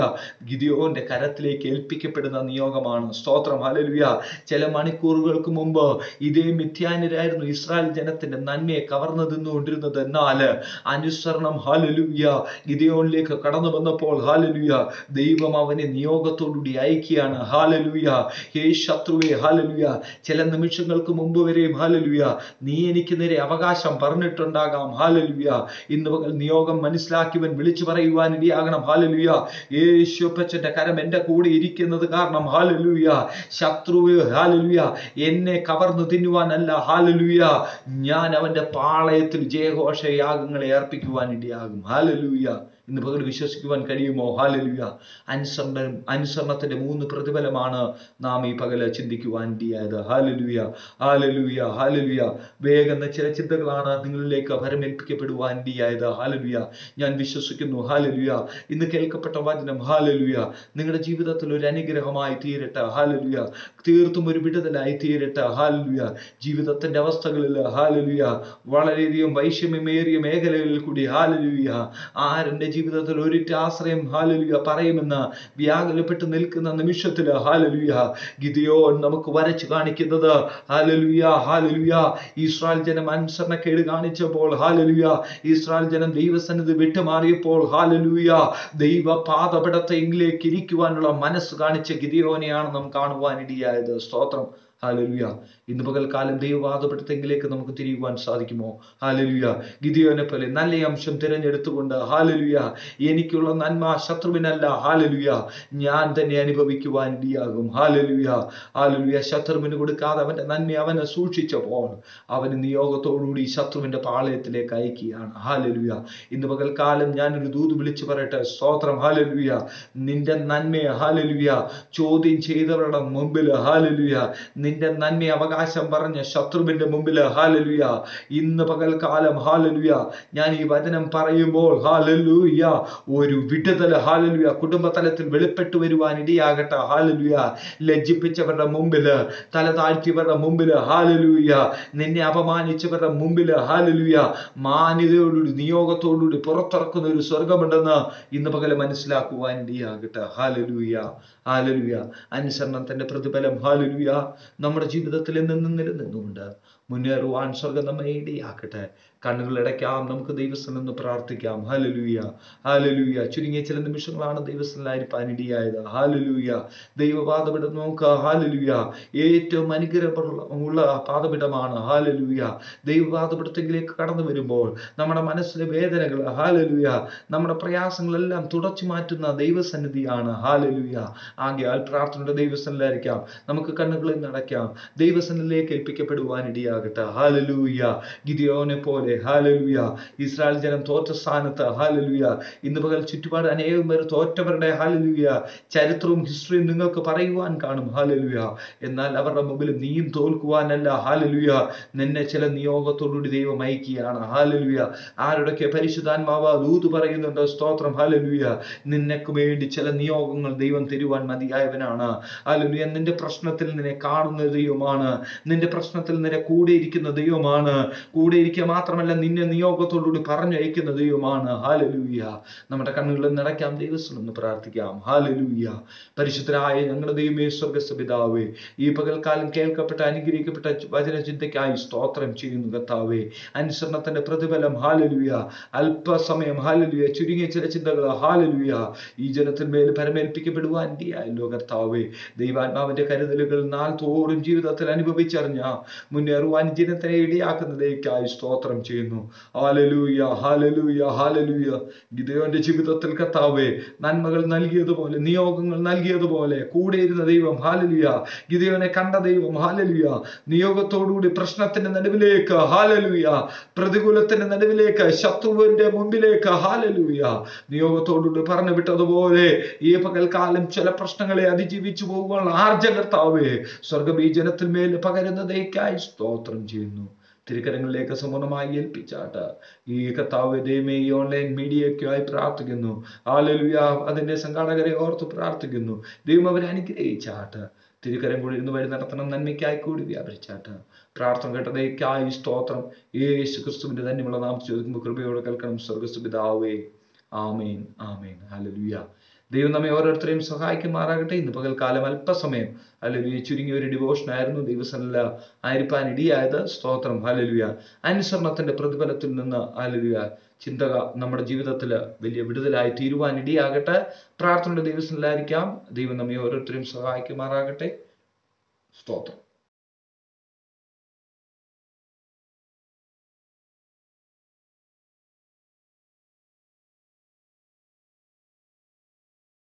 ഗിദെയോന്റെ കരത്തിലേക്ക് ഏൽപ്പിക്കപ്പെടുന്ന നിയോഗമാണ്. സ്തോത്രം. ഹല്ലേലൂയ. ചില മണിക്കൂറുകൾക്ക് മുമ്പ് ഇതേ മിദ്യാന്യരായിരുന്നു ഇസ്രായേൽ ജനത്തിന്റെ നന്മയെ കവർന്നു തിന്നുകൊണ്ടിരുന്നത്. എന്നാൽ അനുസരണം ഹല്ലേലൂയ ഗിദെയോനിലേക്ക് കടന്നു വന്നപ്പോൾ ഹല്ലേലൂയ ദൈവം അവനെ നിയോഗത്തോടുകൂടി അയക്കുകയാണ്. ഹല്ലേലൂയ. ഹേ ശത്രുവേ ഹല്ലേലൂയ ചില നിമിഷങ്ങൾക്ക് മുമ്പ് വരെയും ഹല്ലേലൂയ നീ എനിക്ക് നേരെ അവകാശം പറഞ്ഞിട്ടുണ്ടാകാം. ഹല്ലേലൂയ. ഇന്ന് പകൽ നിയോഗം മനസ്സിലാക്കിയവൻ വിളിച്ചു പറയുവാൻ ഇടയാകണം. ഹല്ലേലൂയ. യേശുപ്പച്ചന്റെ കരം എന്റെ കൂടെ ഇരിക്കുന്നത് കാരണം ഹല്ലേലൂയ ശത്രുവേ ഹല്ലേലൂയ എന്നെ കവർന്നു തിന്നുവാനല്ല ഹല്ലേലൂയ ഞാൻ അവന്റെ പാളയത്തിൽ ജയഘോഷയാഗങ്ങളെ അർപ്പിക്കുവാൻ ഇടയാകും. ഹല്ലേലൂയ. ഇന്ന് പകൽ വിശ്വസിക്കുവാൻ കഴിയുമോ? ഹല്ലേലൂയ. അനുസരണത്തിന്റെ 3 പ്രതിഫലമാണ് നാം ഈ പകല് ചിന്തിക്കുവാൻ ഇടയായത്. Hallelujah hallelujah hallelujah. വേഗം ചില ചിന്തകളാണ് നിങ്ങളിലേക്ക് പരമേൽപ്പിക്കപ്പെടുവാൻ ഇടയായത്. ഹല്ലേലൂയ. ഞാൻ വിശ്വസിക്കുന്നു ഹല്ലേലൂയ ഇന്ന് കേൾക്കപ്പെട്ട വചനം ഹല്ലേലൂയ നിങ്ങളുടെ ജീവിതത്തിൽ ഒരു അനുഗ്രഹമായി തീരട്ടെ. ഹല്ലേലൂയ. തീർത്തും ഒരു വിടുതലായി തീരട്ടെ. ഹല്ലേലൂയ. ജീവിതത്തിന്റെ അവസ്ഥകളിൽ ഹല്ലേലൂയ വളരെയധികം വൈഷമ്യമേറിയ മേഖലകളിൽ കൂടി ഹല്ലേലൂയ ആരെന്റെ ജീവിതത്തിൽ ഒരിറ്റ ആശ്രയം ഹല്ലേലൂയ പറയുമെന്ന് വ്യാകുലപ്പെട്ട് നിൽക്കുന്ന നിമിഷത്തിൽ ഹല്ലേലൂയ ഗിദെയോൻ നമുക്ക് വരച്ചു കാണിക്കുന്നത് ഹല്ലേലൂയ ഹല്ലേലൂയ ഇസ്രായേൽ ജനം അനുസരണക്കേട് കാണിച്ചപ്പോൾ ഹല്ലേലൂയ ഇസ്രായേൽ ജനം ദൈവസന്നിധി വിട്ടുമാറിയപ്പോൾ ഹല്ലേലൂയ ദൈവ പാദപീഠത്തിലേക്ക് ഇരിക്കുവാനുള്ള മനസ്സ് കാണിച്ച ഗിദെയോനെയാണ് നാം കാണുവാൻ ഇടയായത്. സ്തോത്രം. ഹല്ലേലൂയ. ഇന്ന് പകൽക്കാലം ദൈവപാദപീഠത്തിലേക്ക് നമുക്ക് തിരിയുവാൻ സാധിക്കുമോ? ഹല്ലേലൂയ. ഗിദെയോനെ പോലെ നല്ല അംശം തിരഞ്ഞെടുത്തുകൊണ്ട് ഹല്ലേലൂയ എനിക്കുള്ള നന്മ ശത്രുവിനല്ല ഹല്ലേലൂയ ഞാൻ തന്നെ അനുഭവിക്കുവാൻ ഇടയാകും. Hallelujah hallelujah. ശത്രുവിന് കൊടുക്കാതെ അവന്റെ നന്മ അവനെ സൂക്ഷിച്ചപ്പോൾ അവന് നിയോഗത്തോടുകൂടി ശത്രുവിന്റെ പാളയത്തിലേക്ക് അയക്കുകയാണ്. ഹല്ലേലൂയ. ഇന്ന് പകൽക്കാലം ഞാനൊരു ദൂത് വിളിച്ചു പറയട്ടെ. സ്തോത്രം. ഹല്ലേലൂയ. നിന്റെ നന്മയെ ഹല്ലേലൂയ ചോദ്യം ചെയ്തവരുടെ മുമ്പിൽ ഹല്ലേലൂയ നിന്റെ നന്മയെ അവകാശം പറഞ്ഞ ശത്രുവിന്റെ മുമ്പിൽ ഹല്ലേലൂയ ഇന്ന് പകൽക്കാലം ഹല്ലേലൂയ ഞാൻ ഈ വചനം പറയുമ്പോൾ ഹല്ലേലൂയ ഒരു വിടുതൽ ഹല്ലേലൂയ കുടുംബതലത്തിൽ വെളിപ്പെട്ടു വരുവാൻ ഇടയാകട്ടെ. ഹല്ലേലൂയ. ലജ്ജിപ്പിച്ചവരുടെ മുമ്പിൽ തല താഴ്ത്തിയവരുടെ മുമ്പിൽ ഹല്ലേലൂയ നിന്നെ അപമാനിച്ചവരുടെ മുമ്പിൽ ഹല്ലേലൂയ മാന്യതയോടുകൂടി നിയോഗത്തോടുകൂടി പുറത്തിറക്കുന്ന ഒരു സ്വർഗമുണ്ടെന്ന് ഇന്ന് പകൽ മനസ്സിലാക്കുവാൻ ഇടയാകട്ടെ. Hallelujah hallelujah. അനുസരണത്തിന്റെ പ്രതിഫലം ഹല്ലേലൂയ നമ്മുടെ ജീവിതത്തിൽ നിന്ന് നിലനിന്നുകൊണ്ട് മുന്നേറുവാൻ സ്വർഗം നമ്മെ ഇടയാക്കട്ടെ. കണ്ണുകളടയ്ക്കാം, നമുക്ക് ദൈവസ്ഥനിൽ നിന്ന് പ്രാർത്ഥിക്കാം. Hallelujah, hallelujah. ചുരുങ്ങിയ ചില നിമിഷങ്ങളാണ് ദൈവസ്ഥനിലായിരിക്കാൻ ഇടയായത്. ഹല്ലേലൂയ. ദൈവപാദപീഠം നോക്കുക. ഹല്ലേലൂയ. ഏറ്റവും അനുഗ്രഹമുള്ള പാദപീഠമാണ്. ഹല്ലേലൂയ. ദൈവപാദപീഠത്തിലേക്ക് കടന്നു വരുമ്പോൾ നമ്മുടെ മനസ്സിലെ വേദനകൾ, ഹല്ലേലൂയ, നമ്മുടെ പ്രയാസങ്ങളെല്ലാം തുടച്ചു മാറ്റുന്ന ദൈവസന്നിധിയാണ്. ഹല്ലേലൂയ. ആകയാൽ പ്രാർത്ഥനയുടെ ദൈവസ്ഥനിലായിരിക്കാം, നമുക്ക് കണ്ണുകളിൽ നടക്കാം, ദൈവസന്നിധിയിലേക്ക് ഏൽപ്പിക്കപ്പെടുവാൻ ഇടയാകട്ടെ. ഹല്ലേലൂയ. ഗിദെയോനെ പോലെ, ഹല്ലേലൂയ, ഇസ്രായേൽ ജനം തോറ്റ സ്ഥാനത്ത്, ഹല്ലേലൂയ, ഇന്ന് പകൽ ചുറ്റുപാട് അനേകം പേർ തോറ്റവരുടെ, ഹല്ലേലൂയ, ചരിത്രവും ഹിസ്റ്ററിയും നിങ്ങൾക്ക് പറയുവാൻ കാണും. ഹല്ലേലൂയ. എന്നാൽ അവരുടെ മുമ്പിൽ നീയും തോൽക്കുവാനല്ല, ഹല്ലേലൂയ, നിന്നെ ചില നിയോഗത്തോടുകൂടി ദൈവം അയക്കുകയാണ്. ഹല്ലേലൂയ. ആരുടെയൊക്കെ പരിശുദ്ധാത്മാവ് ദൂത് പറയുന്നുണ്ട്. സ്തോത്രം. ഹല്ലേലൂയ. നിനക്ക് വേണ്ടി ചില നിയോഗങ്ങൾ ദൈവം തരുവാൻ മതിയായവനാണ്. ഹല്ലേലൂയ. നിന്റെ പ്രശ്നത്തിൽ നിന്നെ കാണുന്ന ദൈവമാണ്. നിന്റെ പ്രശ്നത്തിൽ നിന്നെ കൂടെ ഇരിക്കുന്ന ദൈവമാണ്. കൂടെ ഇരിക്കുക മാത്രമല്ല, നിന്നെ നിയോഗത്തോടുകൂടി പറഞ്ഞയക്കുന്ന ദൈവമാണ്. ഹല്ലേലൂയ. നമ്മുടെ കണ്ണുകളിൽ നടക്കാം, ദൈവസ്ഥനിൽ പ്രാർത്ഥിക്കാം. ഹല്ലേലൂയ. പരിശുദ്ധനായ ഞങ്ങളുടെ ദൈവമേ, സ്വർഗ്ഗസ്ഥ പിതാവേ, ഈ പകൽക്കാലം കേൾക്കപ്പെട്ട അനുഗ്രഹിക്കപ്പെട്ട വചനചിന്തയ്ക്കായി സ്തോത്രം ചെയ്യുന്നു കർത്താവേ. അനുസരണത്തിന്റെ പ്രതിഫലം, ഹല്ലേലൂയ, അല്പസമയം, ഹല്ലേലൂയ, ചുരുങ്ങിയ ചില ചിന്തകൾ, ഹല്ലേലൂയ, ഈ ജനത്തിന്മേൽ പരമേൽപ്പിക്കപ്പെടുവാൻ ഇടയായല്ലോ കർത്താവേ. ദൈവാത്മാവിന്റെ കരുതലുകൾ നാൾ തോറും ജീവിതത്തിൽ അനുഭവിച്ചറിഞ്ഞ മുന്നേറുവാൻ ജനത്തിനെ ഇടയാക്കുന്നതിലേക്കായി സ്തോത്രം ചെയ്യുന്നു. Hallelujah, hallelujah, hallelujah. ഗിദെയോന്റെ ജീവിതത്തിൽ കർത്താവേ, നന്മകൾ നൽകിയതുപോലെ, നിയോഗങ്ങൾ നൽകിയതുപോലെ കൂടെ ഇരുന്ന ദൈവം, ഹല്ലേലൂയ, ഗിദെയോനെ കണ്ട ദൈവം, ഹല്ലേലൂയ, നിയോഗത്തോടുകൂടി പ്രശ്നത്തിന്റെ നടുവിലേക്ക്, ഹല്ലേലൂയ, പ്രതികൂലത്തിന്റെ നടുവിലേക്ക്, ശത്രുവിന്റെ മുമ്പിലേക്ക്, ഹല്ലേലൂയ, നിയോഗത്തോടുകൂടി പറഞ്ഞു വിട്ടതുപോലെ ഈ പകൽക്കാലം ചില പ്രശ്നങ്ങളെ അതിജീവിച്ചു പോകുവാനുള്ള ആർജ കർത്താവേ, സ്വർഗ്ഗം ഈ ജനത്തിന്മേൽ പകരുന്നതേക്കായി സ്തോത്രം ചെയ്യുന്നു. തിരുക്കരങ്ങളിലേക്ക് സമ്പൂർണ്ണമായി ഏൽപ്പിച്ചാട്ട് ഈ കർത്താവ് ദൈവമേ, ഈ ഓൺലൈൻ മീഡിയയ്ക്കായി പ്രാർത്ഥിക്കുന്നു. ഹല്ലേലൂയ. അതിന്റെ സംഘാടകരെ ഓർത്ത് പ്രാർത്ഥിക്കുന്നു. ദൈവം അവരെ അനുഗ്രഹിച്ചാട്ട് തിരുക്കരം കൂടി ഇരുന്ന് വഴി നടത്തണം, നന്മയ്ക്കായി കൂടി വ്യാപരിച്ചാട്ട്. പ്രാർത്ഥന കേട്ടതേക്കായി സ്തോത്രം. യേശു ക്രിസ്തുവിന്റെ ധന്യമുള്ള നാം ചോദിക്കുമ്പോൾ കൃപയോടെ കേൾക്കണം. സ്വർഗ്ഗസ്ഥ പിതാവേ. ആമേൻ, ആമേൻ. ഹല്ലേലൂയ. ദൈവം നമ്മെ ഓരോരുത്തരെയും സഹായിക്കുമാറാകട്ടെ. ഇന്ന് പകൽക്കാലം അല്പസമയം, ഹല്ലേലൂയ, ചുരുങ്ങിയ ഒരു ഡിവോഷൻ ആയിരുന്നു ദൈവസന്നിധിയിൽ ആയിരിക്കാൻ ഇടയായത്. സ്തോത്രം. ഹല്ലേലൂയ. അനുസരണത്തിന്റെ പ്രതിഫലത്തിൽ നിന്ന്, ഹല്ലേലൂയ, ചിന്തക നമ്മുടെ ജീവിതത്തിൽ വലിയ വിടുതലായി തീരുവാൻ ഇടയാകട്ടെ. പ്രാർത്ഥനയുടെ ദൈവസന്നിധിയിലായിരിക്കാം. ദൈവം നമ്മെ ഓരോരുത്തരെയും സഹായിക്കുമാറാകട്ടെ. സ്തോത്രം.